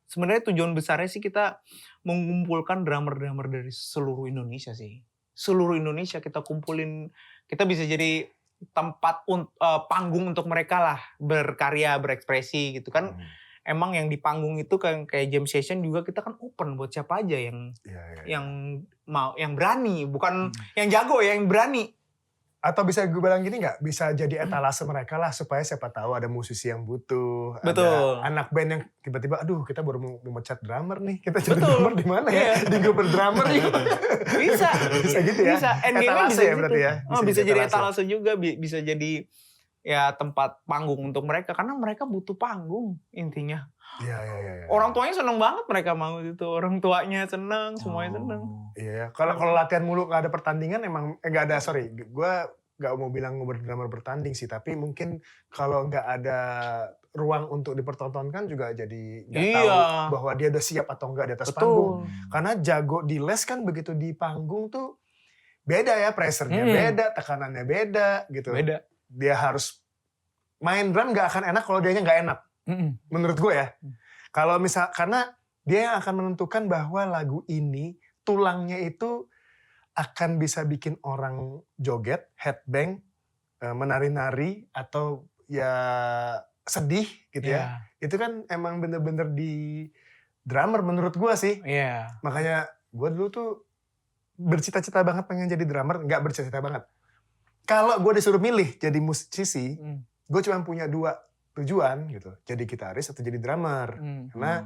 Sebenarnya tujuan besarnya sih kita mengumpulkan drummer-drummer dari seluruh Indonesia sih. Seluruh Indonesia kita kumpulin, kita bisa jadi tempat panggung untuk mereka lah berkarya, berekspresi gitu kan. Emang yang di panggung itu kayak jam session juga kita kan open buat siapa aja yang berani, bukan yang jago ya, yang berani. Atau bisa gue bilang gini nggak, bisa jadi etalase mereka lah supaya siapa tahu ada musisi yang butuh, betul, ada anak band yang tiba-tiba aduh kita baru mau memecat drummer nih, kita jadi drummer di mana ya? Di Nguber drummer gitu. Bisa gitu ya. Bisa. Etalase ya berarti ya. Bisa jadi etalase juga, bisa jadi ya tempat panggung untuk mereka karena mereka butuh panggung intinya. Iya. Orang tuanya seneng banget mereka mau itu, orang tuanya seneng, semuanya seneng. Iya, kalau latihan mulu nggak ada pertandingan emang nggak ada, sorry, gue nggak mau bilang nguber drummer bertanding sih, tapi mungkin kalau nggak ada ruang untuk dipertontonkan juga jadi nggak tahu bahwa dia udah siap atau nggak di atas panggung. Karena jago di les kan begitu di panggung tuh beda ya, pressure-nya beda, tekanannya beda gitu. Beda. Dia harus main drum nggak akan enak kalau dianya nggak enak. Menurut gue ya. Kalau misal, karena dia yang akan menentukan bahwa lagu ini tulangnya itu akan bisa bikin orang joget, headbang, menari-nari atau ya sedih gitu ya. Itu kan emang bener-bener di drummer menurut gue sih. Makanya gue dulu tuh bercita-cita banget pengen jadi drummer, nggak bercita-cita banget. Kalau gue disuruh milih jadi musisi, gue cuma punya 2 tujuan gitu. Jadi gitaris atau jadi drummer. Karena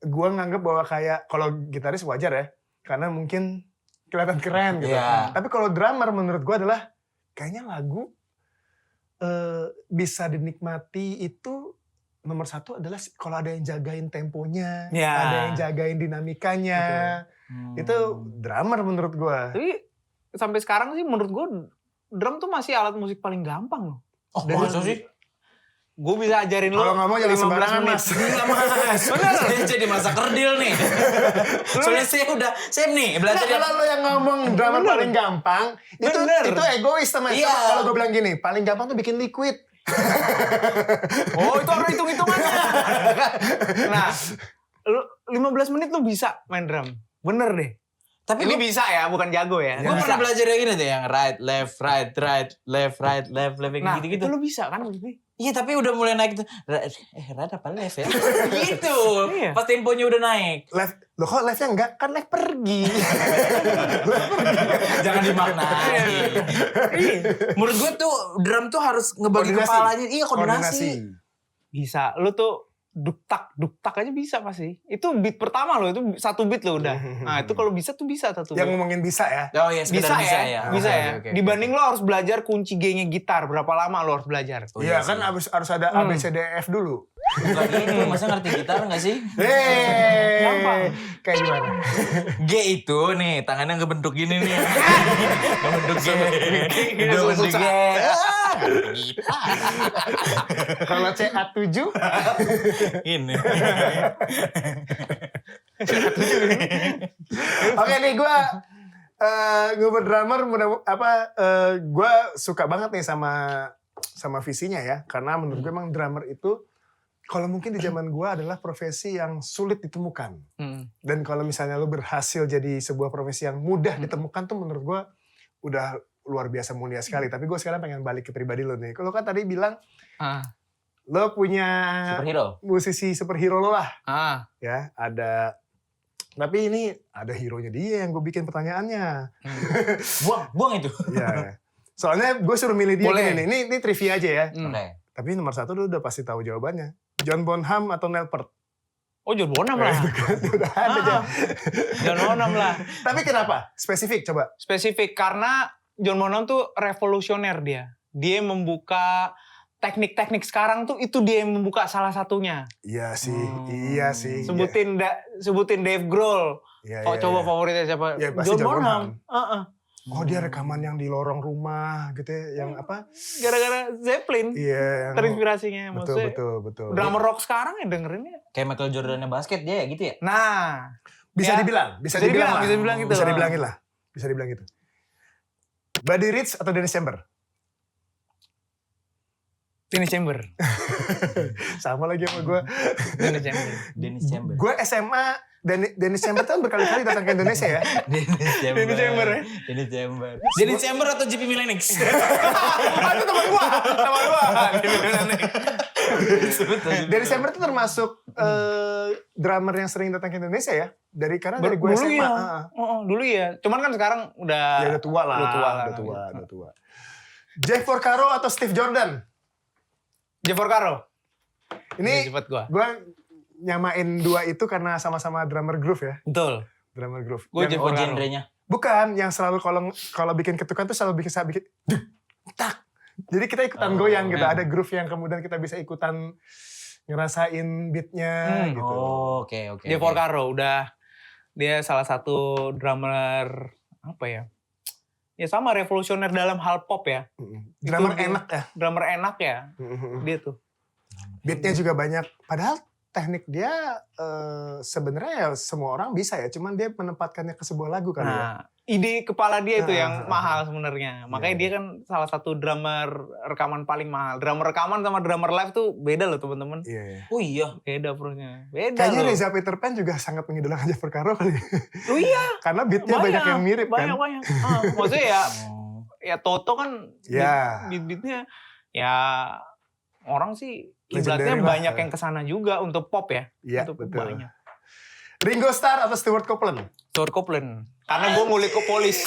gue nganggep bahwa kayak kalau gitaris wajar ya, karena mungkin kelihatan keren gitu. Tapi kalau drummer menurut gue adalah kayaknya lagu bisa dinikmati itu nomor 1 adalah kalau ada yang jagain temponya, ada yang jagain dinamikanya. Itu drummer menurut gue. Tapi sampai sekarang sih menurut gue drum tuh masih alat musik paling gampang loh. Oh, masa sih? Gue bisa ajarin lo. Kalau ngomong jangan 15 sembarangan, menit. Mas. Enggak Mas. Saya jadi masa kerdil nih. Soalnya saya udah save nih belajar Kalau lo yang ngomong drummer paling gampang, itu egois teman. Iya. Kalau gue bilang gini, paling gampang tuh bikin liquid. Oh itu ada hitung-hitungannya. Nah, 15 menit lu bisa main drum. Bener deh. Tapi Ini bisa ya, bukan jago ya. gue pernah belajar yang ini tuh, yang right, left, left, yang Nah, gitu-gitu. itu lu bisa kan berarti? Iya, tapi udah mulai naik tuh. Right apa left ya? Gitu. Iya. Pas temponya udah naik. Left, lo kok leftnya enggak? Kan left pergi. Jangan dimaknai. Menurut gue tuh drum tuh harus ngebagi Koordinasi. kepalanya. Iya, koordinasi. Bisa. Lu tuh duk tak aja bisa pasti. Itu beat pertama lo, itu 1 beat lo udah. Nah, itu kalau bisa tuh bisa 1 Yang ngomongin bisa ya. Oh iya, sekedar bisa ya. Bisa Oke, ya. oke, oke. Dibanding lo harus belajar kunci G-nya gitar, berapa lama lo harus belajar? Oh, Iya iya kan harus ada A, B, C, D, F dulu. Bukan itu, masa ngerti gitar gak sih? Gampang. Kayak gimana? G itu nih, tangannya ngebentuk gini nih. Ngebentuk G. Ngebentuk G. Kalau CA7 Ini. Oke nih gue ngobrol drummer gue suka banget nih sama visinya ya, karena menurut gue emang drummer itu kalau mungkin di zaman gue adalah profesi yang sulit ditemukan. Dan kalau misalnya lo berhasil jadi sebuah profesi yang mudah ditemukan tuh menurut gue udah luar biasa mulia sekali. Tapi gue sekarang pengen balik ke pribadi lo nih. Kalau kan tadi bilang lo punya Superhero. musisi superhero lo lah. Ya. Ada. Tapi ini ada hero-nya dia yang gue bikin pertanyaannya. Buang itu. Iya. Soalnya gue suruh milih dia Boleh. gini. Ini trivia aja ya. Oke. Tapi nomor 1 lu udah pasti tahu jawabannya. John Bonham atau Neil Peart? Oh, John Bonham lah. Udah ada aja. John Bonham lah. Tapi kenapa? Spesifik coba. Spesifik karena John Bonham tuh revolusioner dia. Dia membuka teknik-teknik sekarang tuh itu dia yang membuka salah satunya. Iya sih. Sebutin Dave Grohl. Iya, Coba favoritnya siapa? Ya, pasti John Bonham. Oh dia Hmm. rekaman yang di lorong rumah gitu ya, yang apa? Gara-gara Zeppelin. Iya. Yang, terinspirasinya. Maksudnya betul. drummer rock sekarang ya dengerinnya. Kayak Michael Jordannya basket dia ya gitu ya? Nah. Bisa Ya. dibilang Bisa dibilang gitu. Bisa dibilang gitu. Buddy Rich atau Dennis Chambers? Dennis Chambers. Sama lagi sama gue. Dennis Chambers. Gue SMA, Dennis Chambers kan berkali-kali datang ke Indonesia ya. Dennis Chambers. Dennis Chambers ya? Dennis Chambers. Dennis Chambers atau JP Milenix? Itu teman gua. Dennis Chambers itu termasuk drummer yang sering datang ke Indonesia ya. Karena dari gue Dulu SMA. ya. Dulu ya. Cuman kan sekarang udah Ya udah tua lah. Udah tua. Jeff Porcaro atau Steve Jordan? Jeff Porcaro. Ini Cepet gua. gue nyamain 2 itu karena sama-sama drummer groove ya. Betul. Drummer groove. Gua Yang- Jeff Oh, Porcaro. genrenya. Bukan, yang selalu kalau bikin ketukan tuh selalu bikin duk, tak. Jadi kita ikutan goyang gitu. Ada groove yang kemudian kita bisa ikutan ngerasain beatnya gitu. Oh, oke. Jeff Porcaro udah dia salah satu drummer apa ya? Ya sama revolusioner dalam hal pop ya. Drummer Itu- enak ya. Drummer enak ya. Dia tuh. Beatnya juga banyak. Padahal teknik dia sebenarnya ya semua orang bisa ya. Cuman dia menempatkannya ke sebuah lagu kali ya. Nah, ide kepala dia itu Ah, yang mahal sebenarnya. Makanya Iya. dia kan salah satu drummer rekaman paling mahal. Drummer rekaman sama drummer live tuh beda loh teman-teman. Iya. Oh iya. Beda prosnya. Beda Kayaknya loh. Reza Peter Pan juga sangat mengidolakan Jeff Porcaro kali. Oh iya. Karena beatnya banyak yang mirip kan. Banyak. Maksudnya ya Toto kan Ya. beat-beatnya ya orang sih Legendary ibaratnya lah. banyak yang kesana juga untuk pop ya. Iya, Untuk betul. banyak. Ringo Starr atau Stewart Copeland? Stewart Copeland. Karena gue ngulik ke Police.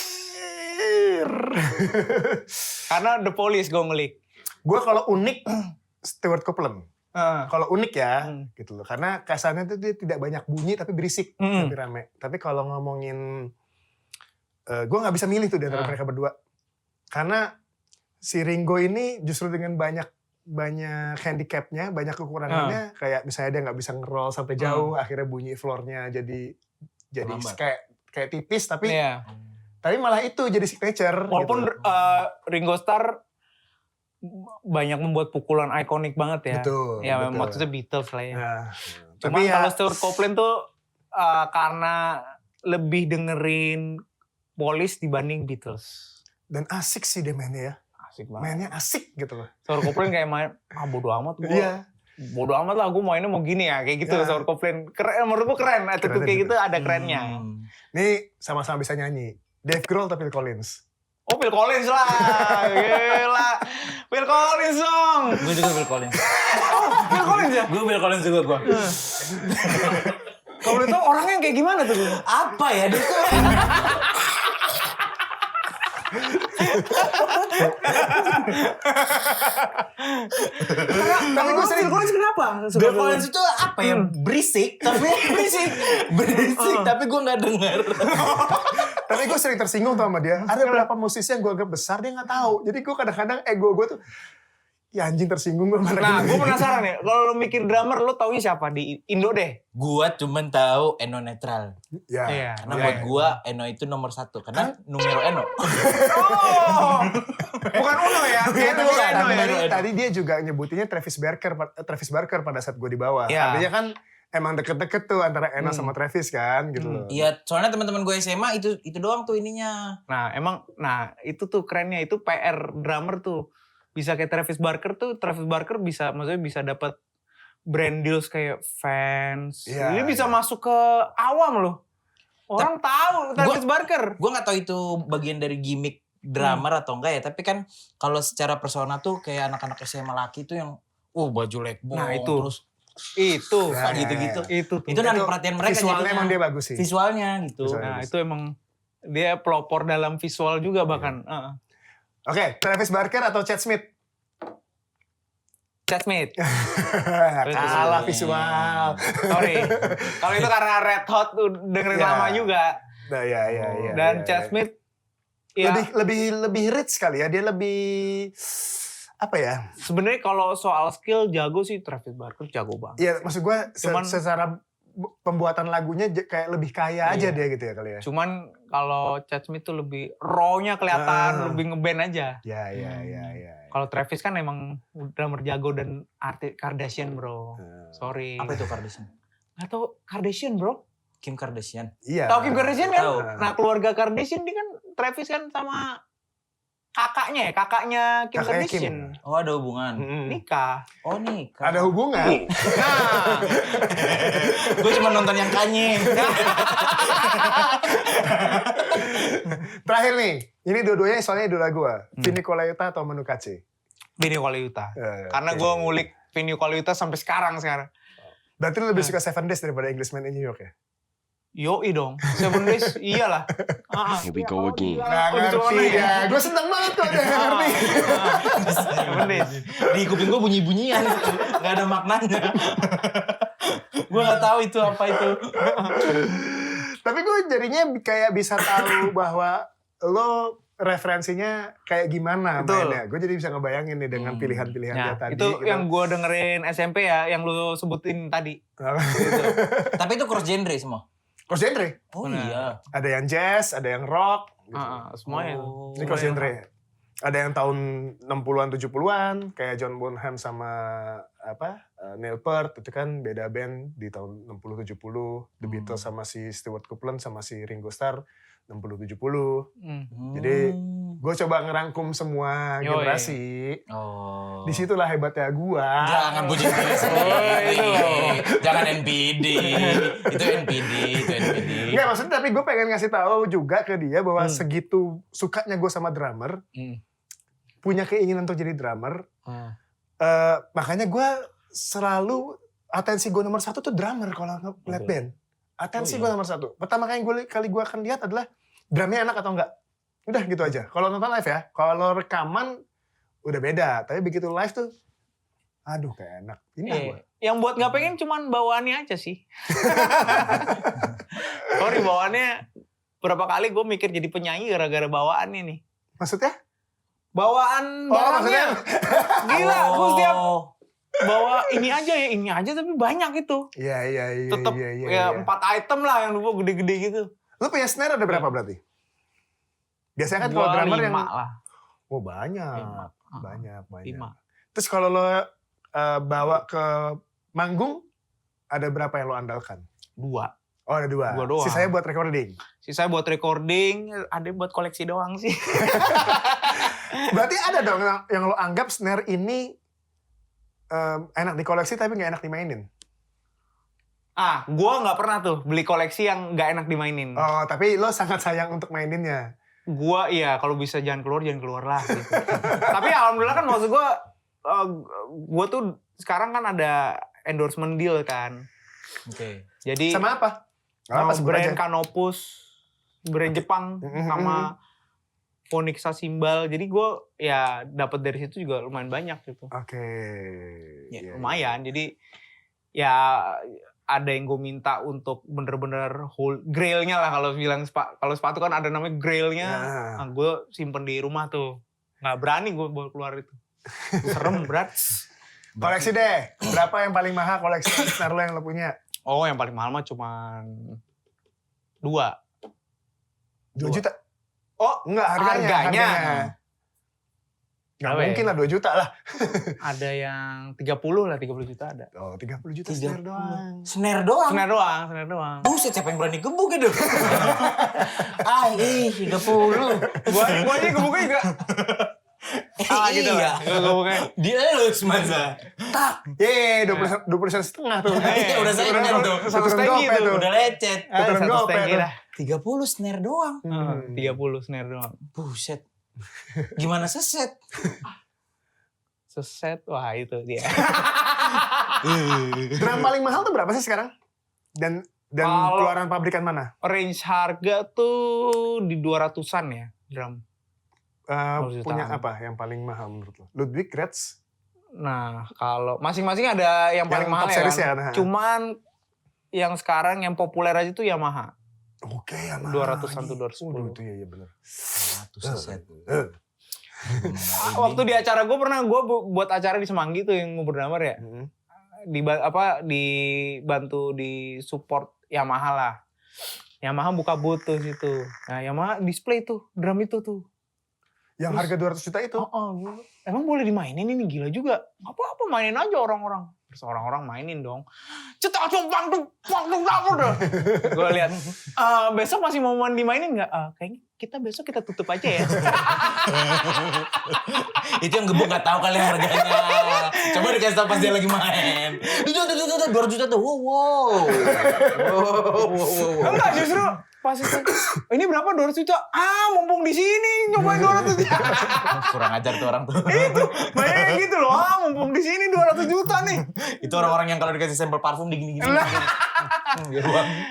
Karena The Police gue ngulik. Gue kalau unik Stewart Copeland. Kalau unik ya, gitu loh. Karena kesannya tuh dia tidak banyak bunyi tapi berisik, tapi rame. Tapi kalau ngomongin, gue nggak bisa milih tuh di antara mereka berdua. Karena si Ringo ini justru dengan banyak handicapnya, banyak kekurangannya, kayak misalnya dia nggak bisa nge-roll sampai jauh, akhirnya bunyi floornya jadi kayak tipis, tapi malah itu jadi signature. Walaupun gitu. Ringo Starr banyak membuat pukulan ikonik banget ya. Betul. Ya betul. maksudnya Beatles lah ya. Nah, Cuma tapi kalau Stewart Copeland tuh karena lebih dengerin Police dibanding Beatles. dan asik sih dia mainnya ya. Asik banget. Mainnya asik gitu loh. Stewart Copeland kayak main, bodo amat gue. Iya. Bodo amat lah gue mainnya mau gini ya. Kayak gitu Stewart Copeland. Keren, menurut gue keren. Attitude kayak gitu ada kerennya. Nih sama-sama bisa nyanyi. Dave Grohl atau Phil Collins? Oh Phil Collins lah. Gila. Phil Collins dong. Gue juga Phil Collins. Phil Collins ya? Gue Phil Collins juga gue. Kalau itu orangnya yang kayak gimana tuh? Apa ya dia tuh? Tapi gue sering Phil Collins kenapa? Phil Collins itu apa ya? Berisik tapi berisik tapi gue nggak dengar. Tapi gue sering tersinggung tuh sama dia. Ada beberapa musisi yang gue anggap besar, dia gak tahu. Jadi gue kadang-kadang ego gue tuh, ya anjing tersinggung gue. Nah, gue penasaran nih. Kalau lo mikir drummer, lo taunya siapa di Indo deh? Gua cuman tahu Eno netral. Ya. Iya. Karena buat gua Eno itu nomor 1. Karena numero Eno. Oh, bukan Uno ya? Ya, Itu bukan Eno ya? tadi dia juga nyebutinnya Travis Barker pada saat gue di bawah. Iya. Artinya kan emang deket-deket tuh antara Eno sama Travis kan gitu loh. Iya, soalnya teman-teman gue SMA itu doang tuh ininya. Nah, itu tuh kerennya. Itu PR drummer tuh. Bisa kayak Travis Barker bisa, maksudnya bisa dapat brand deals kayak Vans. Iya, Dia bisa iya. masuk ke awam loh. Orang tahu Travis Barker. Gue nggak tahu itu bagian dari gimmick drummer atau enggak ya, tapi kan kalau secara persona tuh kayak anak-anak SMA laki tuh yang baju lekbong. Nah, itu. Terus Itu. Ya, gitu-gitu. Itu tuh. Itu narik perhatian mereka Visualnya jadinya. emang dia bagus sih. Visualnya gitu. Visualnya. Nah, itu emang dia pelopor dalam visual juga bahkan. Oke, Travis Barker atau Chad Smith? Chad Smith. Kalah visual. Sorry. Kalau itu karena Red Hot tuh dengerin Ya. lama juga. Nah, ya. Dan Chad Smith ya Lebih rich kali ya. Dia lebih apa ya? sebenarnya kalau soal skill jago sih Travis Barker jago banget. Iya, maksud gue Cuman- secara pembuatan lagunya kayak lebih kaya aja dia gitu ya kali ya. Cuman kalau Chad Smith tuh lebih raw-nya kelihatan, lebih ngeband aja. Ya. Kalau Travis kan emang drummer jago dan artis Kardashian, bro. Sorry. Apa itu Kardashian? Gak tau Kardashian, bro. Kim Kardashian. Iya. Tahu Kim Kardashian kan? Tahu. Nah, keluarga Kardashian dia kan Travis kan sama kakaknya Kim Kakaknya Kardashian. Oh, ada hubungan. Nikah. Oh, nih. Ada hubungan. Nah, Gue cuma nonton yang Kanye. Terakhir nih, ini dua-duanya soalnya idola gue. Vini Colaiuta atau Manu Katché? Vini Colaiuta. Karena Oke. gue ngulik Vini Colaiuta sampai sekarang. Berarti lu lebih suka Seven Days daripada Englishman in New York ya? Yoi dong. 7 Days iyalah. Here we go again. Nggak ngerti ya. Gue seneng banget tuh dia nggak ngerti. 7 Days. Di kuping gue bunyi-bunyian. Gak ada maknanya. Gue gak tahu itu apa itu. Tapi gue jadinya kayak bisa tahu bahwa lo referensinya kayak gimana Betul. mainnya. Gue jadi bisa ngebayangin nih dengan pilihan-pilihan dia Nah, tadi. itu gitu. yang gue dengerin SMP ya, yang lu sebutin tadi. Tapi itu cross genre semua. Cross genre. Oh Benar. iya. Ada yang jazz, ada yang rock. Gitu. Semuanya. Oh. Ini cross genre. Ada yang tahun 60-an, 70-an. Kayak John Bonham sama Neil Peart. Itu kan beda band di tahun 60-70. The Beatles sama si Stewart Copeland sama si Ringo Starr 60-70. Jadi, gue coba ngerangkum semua Yoi. generasi. Oh. Disitulah hebatnya gue. Jangan bujuk diri sendiri. Jangan NPD. Itu NPD. Enggak, maksudnya tapi gue pengen ngasih tahu juga ke dia bahwa segitu sukanya gue sama drummer, punya keinginan untuk jadi drummer, makanya gue selalu atensi gue nomor 1 tuh drummer kalau ngeliat band. Atensi gue nomor satu. Pertama kali gue akan lihat adalah drumnya enak atau enggak. Udah gitu aja. Kalau nonton live ya, kalau rekaman udah beda. Tapi begitu live tuh, aduh kayak enak. Pindah gue. Yang buat nggak pengen cuman bawaannya aja sih. Sorry, bawaannya berapa kali gue mikir jadi penyanyi gara-gara bawaannya nih. Maksudnya? Bawaan barangnya. Gila, gue setiap Oh. bawa ini aja tapi banyak itu. Iya. Tetep ya 4 item lah yang lupa gede-gede gitu. Lu punya snare ada berapa berarti? Biasanya kan kalau drummer yang... lah. Oh banyak. 5. Banyak. 5. Terus kalau lo bawa ke manggung, ada berapa yang lo andalkan? 2. Oh ada 2. 2 doang. Sisanya buat recording. Sisanya buat recording, ada buat koleksi doang sih. Berarti ada dong yang lo anggap snare ini enak dikoleksi tapi nggak enak dimainin. Gue nggak pernah tuh beli koleksi yang nggak enak dimainin. Oh tapi lo sangat sayang untuk maininnya. Gue kalau bisa jangan keluar lah. Gitu. Tapi alhamdulillah kan maksud gue tuh sekarang kan ada endorsement deal kan. Oke. Jadi Sama apa? Sebut brand aja. Canopus, brand Jepang sama Phoenixa Cymbal. Jadi gue ya dapat dari situ juga lumayan banyak gitu. Oke. Ya, Iya, lumayan. Jadi ya ada yang gue minta untuk bener-bener whole grailnya lah kalau bilang kalau sepatu kan ada namanya grailnya. Nah. Gue simpen di rumah tuh. Nggak berani gue bawa keluar itu. Serem berat. Koleksi deh. Berapa yang paling mahal koleksi snare lo yang lo punya? Oh yang paling mahal mah cuman 2. 2 juta? Oh Enggak harganya. Nggak Apa mungkin ya? lah 2 juta lah. Ada yang 30 lah, 30 juta ada. Oh 30 juta snare doang. Snare doang. Snare doang. Buset, siapa yang berani gebuk itu? 30. Gua aja gebuknya juga. Gitu lah. Gebuknya. Dia lulus masa. Tak. Yeay 20% setengah tuh. Iya, udah saya ingat tuh. Satu Tuturan stengki gopay tuh. Udah lecet. Tuturan Satu gopay stengki tuh. dah. 30 snare doang. 30 snare doang. Buset. Gimana seset? Seset, wah itu dia. Drum paling mahal tuh berapa sih sekarang? Dan Kalau- keluaran pabrikan mana? Range harga tuh di 200-an ya drum. Punya jutaan. apa yang paling mahal menurut lo? Ludwig, Gretsch? Nah, kalau masing-masing ada yang paling mahal top ya series kan. ya, nah. Cuman yang sekarang yang populer aja tuh Yamaha. Oke ya mahal. 200-an tuh 210. Itu ya benar. 100 seset. Waktu di acara gue buat acara di Semanggi tuh yang ngubur drummer ya. Dibantu di support Yamaha lah. Yamaha buka booth tuh situ. Nah, Yamaha display tuh drum itu tuh. Yang harga 200 juta itu? Gua, emang boleh dimainin ini gila juga. Gak apa-apa mainin aja orang-orang. Terus orang-orang mainin dong. Cetak cumpang tuh, dapur dah. Gue lihat, besok masih mau dimainin nggak? Kayaknya kita tutup aja ya. Itu yang gebuk gak tahu kali harganya. Coba dikasih tau pas dia lagi main. 200 juta tuh. Wow. Enggak, justru pas itu, ini berapa 200 juta? Mumpung di sini nyobain 200 juta. Kurang ajar tuh orang tuh. Itu, bayangin gitu loh. Mumpung di sini 200 juta nih. Itu orang-orang yang kalau dikasih sampel parfum digini-gini.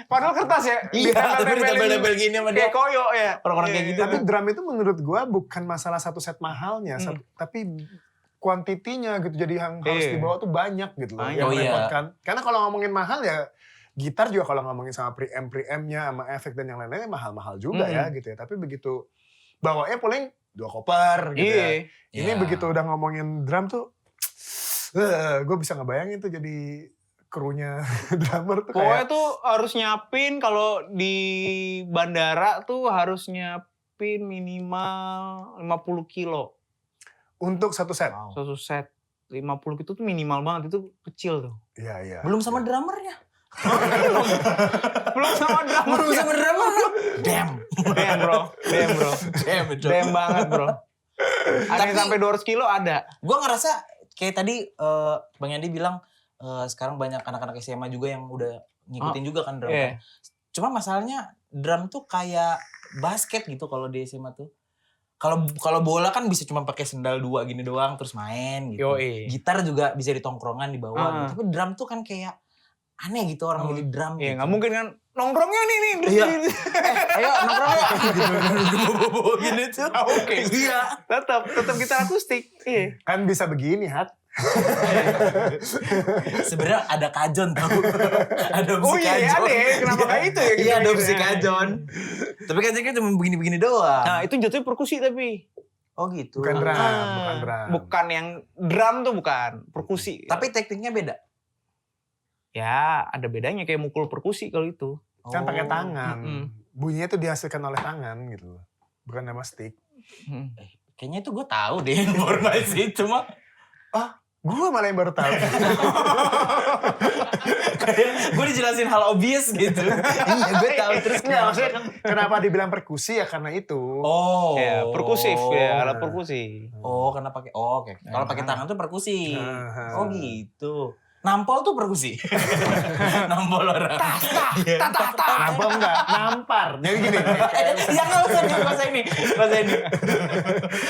Padahal kertas ya. Iya, tapi ditempel-tempel gini sama dia. Kayak koyo ya. Orang-orang kayak gitu. Tapi drum itu menurut gua bukan masalah satu set mahalnya, tapi kuantitinya gitu. Jadi yang harus dibawa tuh banyak gitu loh. Banyak. Yang Oh, iya. merepotkan. Karena kalau ngomongin mahal ya, gitar juga kalau ngomongin sama preamp-nya, sama efek dan yang lain-lainnya mahal-mahal juga ya gitu ya. Tapi begitu bawanya paling 2 koper gitu ya. Ini Iya. begitu udah ngomongin drum tuh, gue bisa ngebayangin tuh jadi krunya drummer tuh Pokoknya kayak tuh harus nyiapin kalau di bandara tuh harus nyiapin minimal 50 kilo. untuk satu set. Satu set. 50 itu tuh minimal banget, itu kecil tuh. Iya, iya. Belum sama drummernya. Belum sama drummer. Belum sama drummer. Damn. Damn bro. Damn, itu. Damn banget bro. Ada yang Tapi- sampai 200 kilo ada. Gue ngerasa kayak tadi Bang Yandi bilang sekarang banyak anak-anak SMA juga yang udah ngikutin juga kan drum. Iya. Cuma masalahnya drum tuh kayak basket gitu kalau di SMA tuh. Kalau bola kan bisa cuma pakai sendal 2 gini doang terus main gitu. Yoi. Gitar juga bisa di tongkrongan di bawah. Ah. Gitu. Tapi drum tuh kan kayak aneh gitu orang milih drum Iya gitu. nggak mungkin kan nongkrongnya nih. Iya. Ayo nongkrong ya. Gini tuh. Oke. Iya. Tetap gitar akustik. Iya. Kan bisa begini, Hat. Sebenarnya ada kajon tau. Ada Oh musik iya, kajon. ada ya. Kenapa kayak itu ya? Iya, ada Gitu. musik kajon. Tapi kajonnya cuma begini-begini doang. Nah, itu jatuhnya perkusi tapi. Oh gitu. Bukan drum, Ah, bukan drum. Bukan yang drum tuh bukan, perkusi. Tapi tekniknya beda. ya ada bedanya kayak mukul perkusi kalau itu. Kan pakai Oh. tangan. Mm-mm. Bunyinya tuh dihasilkan oleh tangan gitu. Bukan nama stick. Hmm. Kayaknya itu gue tahu deh informasi itu mah. Gue malah yang baru tahu. Gue dijelasin hal obvious gitu. Iya gue tahu terus Enggak, maksudnya kenapa dibilang perkusi ya karena itu. Oh. Ya, perkusif ya, alat perkusi. Oh, karena pakai oke. Kalau pakai tangan tuh perkusi. Nah. Oh gitu. Nampol tuh perkusi. Nampol orang. Nampar enggak? Nampar. Jadi gini. Ya nggak usah nih bahasa ini.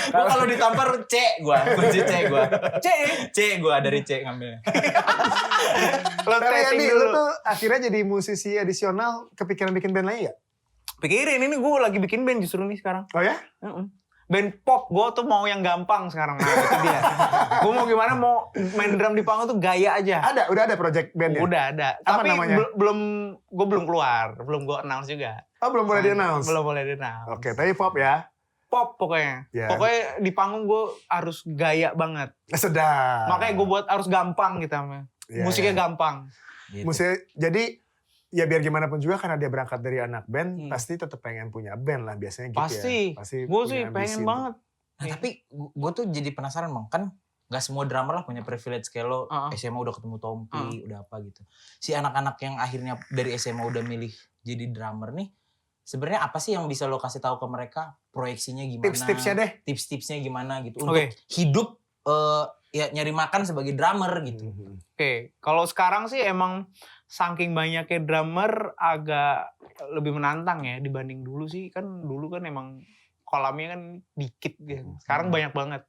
Gua kalau ditampar C kunci C gua. C gua dari C ngambilnya. Lo Tapi testing Andi, dulu. lu tuh akhirnya jadi musisi adisional kepikiran bikin band lagi gak? Pikirin, ini gue lagi bikin band justru nih sekarang. Oh ya? Band pop, gue tuh mau yang gampang sekarang. Nah itu dia. Gue mau gimana, mau main drum di panggung tuh gaya aja. Udah ada project bandnya? Udah ada. Apa Tapi namanya? gue belum keluar. Belum gue announce juga. Oh belum boleh di-announce? Belum boleh di-announce. Oke, tapi pop ya? Pop pokoknya. Ya. Pokoknya di panggung gue harus gaya banget. Sedap. Makanya gue buat harus gampang gitu. Iya, Musiknya iya. gampang. Gitu. Musik, jadi ya biar gimana pun juga karena dia berangkat dari anak band, Hmm. pasti tetap pengen punya band lah biasanya gitu Pasti. ya. Pasti. Gue punya sih ambisi pengen untuk- banget. Nah, tapi gue tuh jadi penasaran Bang, kan gak semua drummer lah punya privilege kayak lo SMA udah ketemu Tompi, udah apa gitu. Si anak-anak yang akhirnya dari SMA udah milih jadi drummer nih, sebenarnya apa sih yang bisa lo kasih tahu ke mereka? Proyeksinya gimana? Tips-tipsnya deh. Tips-tipsnya gimana gitu Oke. untuk hidup ya nyari makan sebagai drummer gitu. Oke, kalau sekarang sih emang saking banyaknya drummer agak lebih menantang ya dibanding dulu sih. Kan dulu kan emang kolamnya kan dikit gitu. Sekarang banyak banget.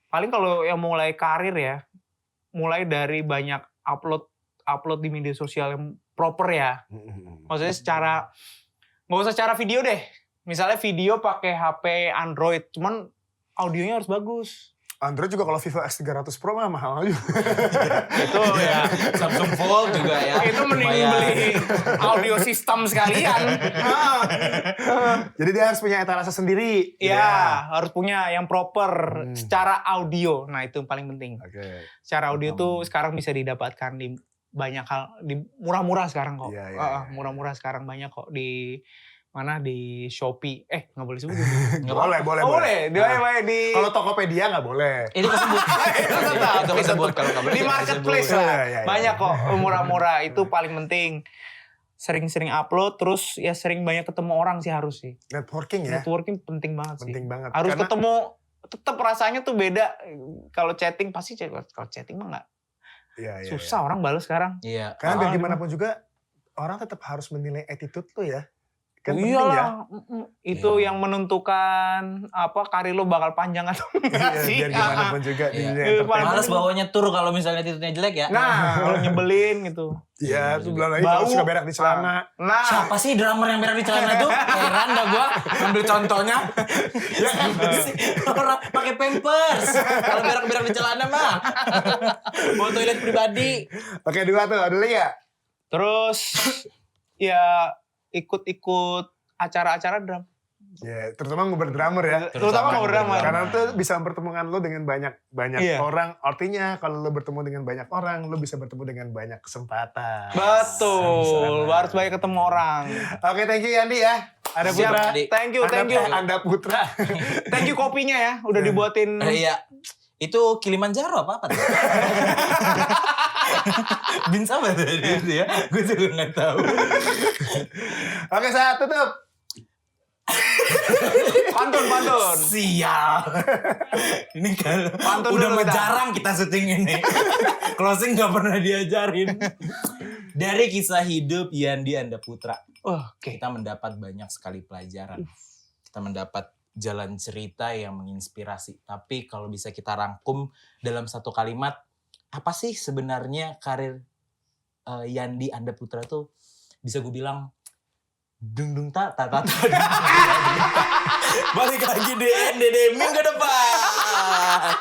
Paling kalau yang mulai karir ya, mulai dari banyak upload di media sosial yang proper ya. Maksudnya nggak usah secara video deh. Misalnya video pakai HP Android, cuman audionya harus bagus. Android juga kalau Vivo X300 Pro mah mahal juga. Itu ya. Samsung Fold juga ya. Itu mending lumayan. beli audio system sekalian. Jadi dia harus punya etalase sendiri. Iya, harus punya yang proper secara audio. Nah, itu yang paling penting. Oke. Secara audio tuh sekarang bisa didapatkan di banyak hal, di murah-murah sekarang kok. Iya, iya. Murah-murah sekarang banyak kok di mana di Shopee. Nggak boleh sebut. Boleh. Oh, boleh. Di Kalau Tokopedia nggak boleh. Itu kesebut. Itu kesebut kalau nggak boleh. di itu marketplace kesebut. lah. Iya. Banyak kok murah-murah, itu paling penting. Sering-sering upload, terus ya sering banyak ketemu orang sih harus sih. Networking ya. Networking penting banget sih. Penting banget. Harus Karena- ketemu, tetap rasanya tuh beda. Kalau chatting pasti kalau chatting mah nggak Iya, iya, susah orang balas sekarang. Iya. Karena biar Ah, gimana pun juga orang tetap harus menilai attitude lo ya. Kan Oh penting ya. iyalah, itu Iya. yang menentukan apa karir lo bakal panjang atau enggak Iya, sih. biar gimana pun juga Iya. dinilai Iya, entertainment. Males bawanya tur kalau misalnya attitude-nya jelek ya. Nah, kalau nyebelin gitu. Iya, sebelah lagi Bau. kalau suka berak di celana. Nah, Siapa sih drummer yang berak di celana tuh? Heran dah gua ambil contohnya. Ya kan sih orang pakai pampers. Kalau berak-berak di celana mah. Mau toilet pribadi. Oke, dua tuh, ada lagi ya? terus ya ikut-ikut acara-acara drum. Ya, terutama ngobrol drummer ya. Terutama ngobrol drummer. Karena itu bisa mempertemukan lo dengan banyak Iya. orang. Artinya kalau lo bertemu dengan banyak orang, lo bisa bertemu dengan banyak kesempatan. Betul, harus banyak ketemu orang. Oke, thank you Yandi ya. Ada Siap, Putra. Andi. Thank you. Anda Putra. Thank you kopinya ya, udah dibuatin. Iya. Itu Kilimanjaro apa tuh? Bins apa tuh itu ya? Gue juga nggak tahu. Oke, saya tutup. Pantun. Sial. Ini kan Pantun udah dulu, kita. jarang kita syuting ini. Closing nggak pernah diajarin. Dari kisah hidup Yandi Anda Putra, Oke. kita mendapat banyak sekali pelajaran. Kita mendapat jalan cerita yang menginspirasi. Tapi kalau bisa kita rangkum dalam satu kalimat, apa sih sebenarnya karir Yandi Anda Putra tuh bisa gue bilang dung dung ta ta ta ta. Balik lagi di minggu depan.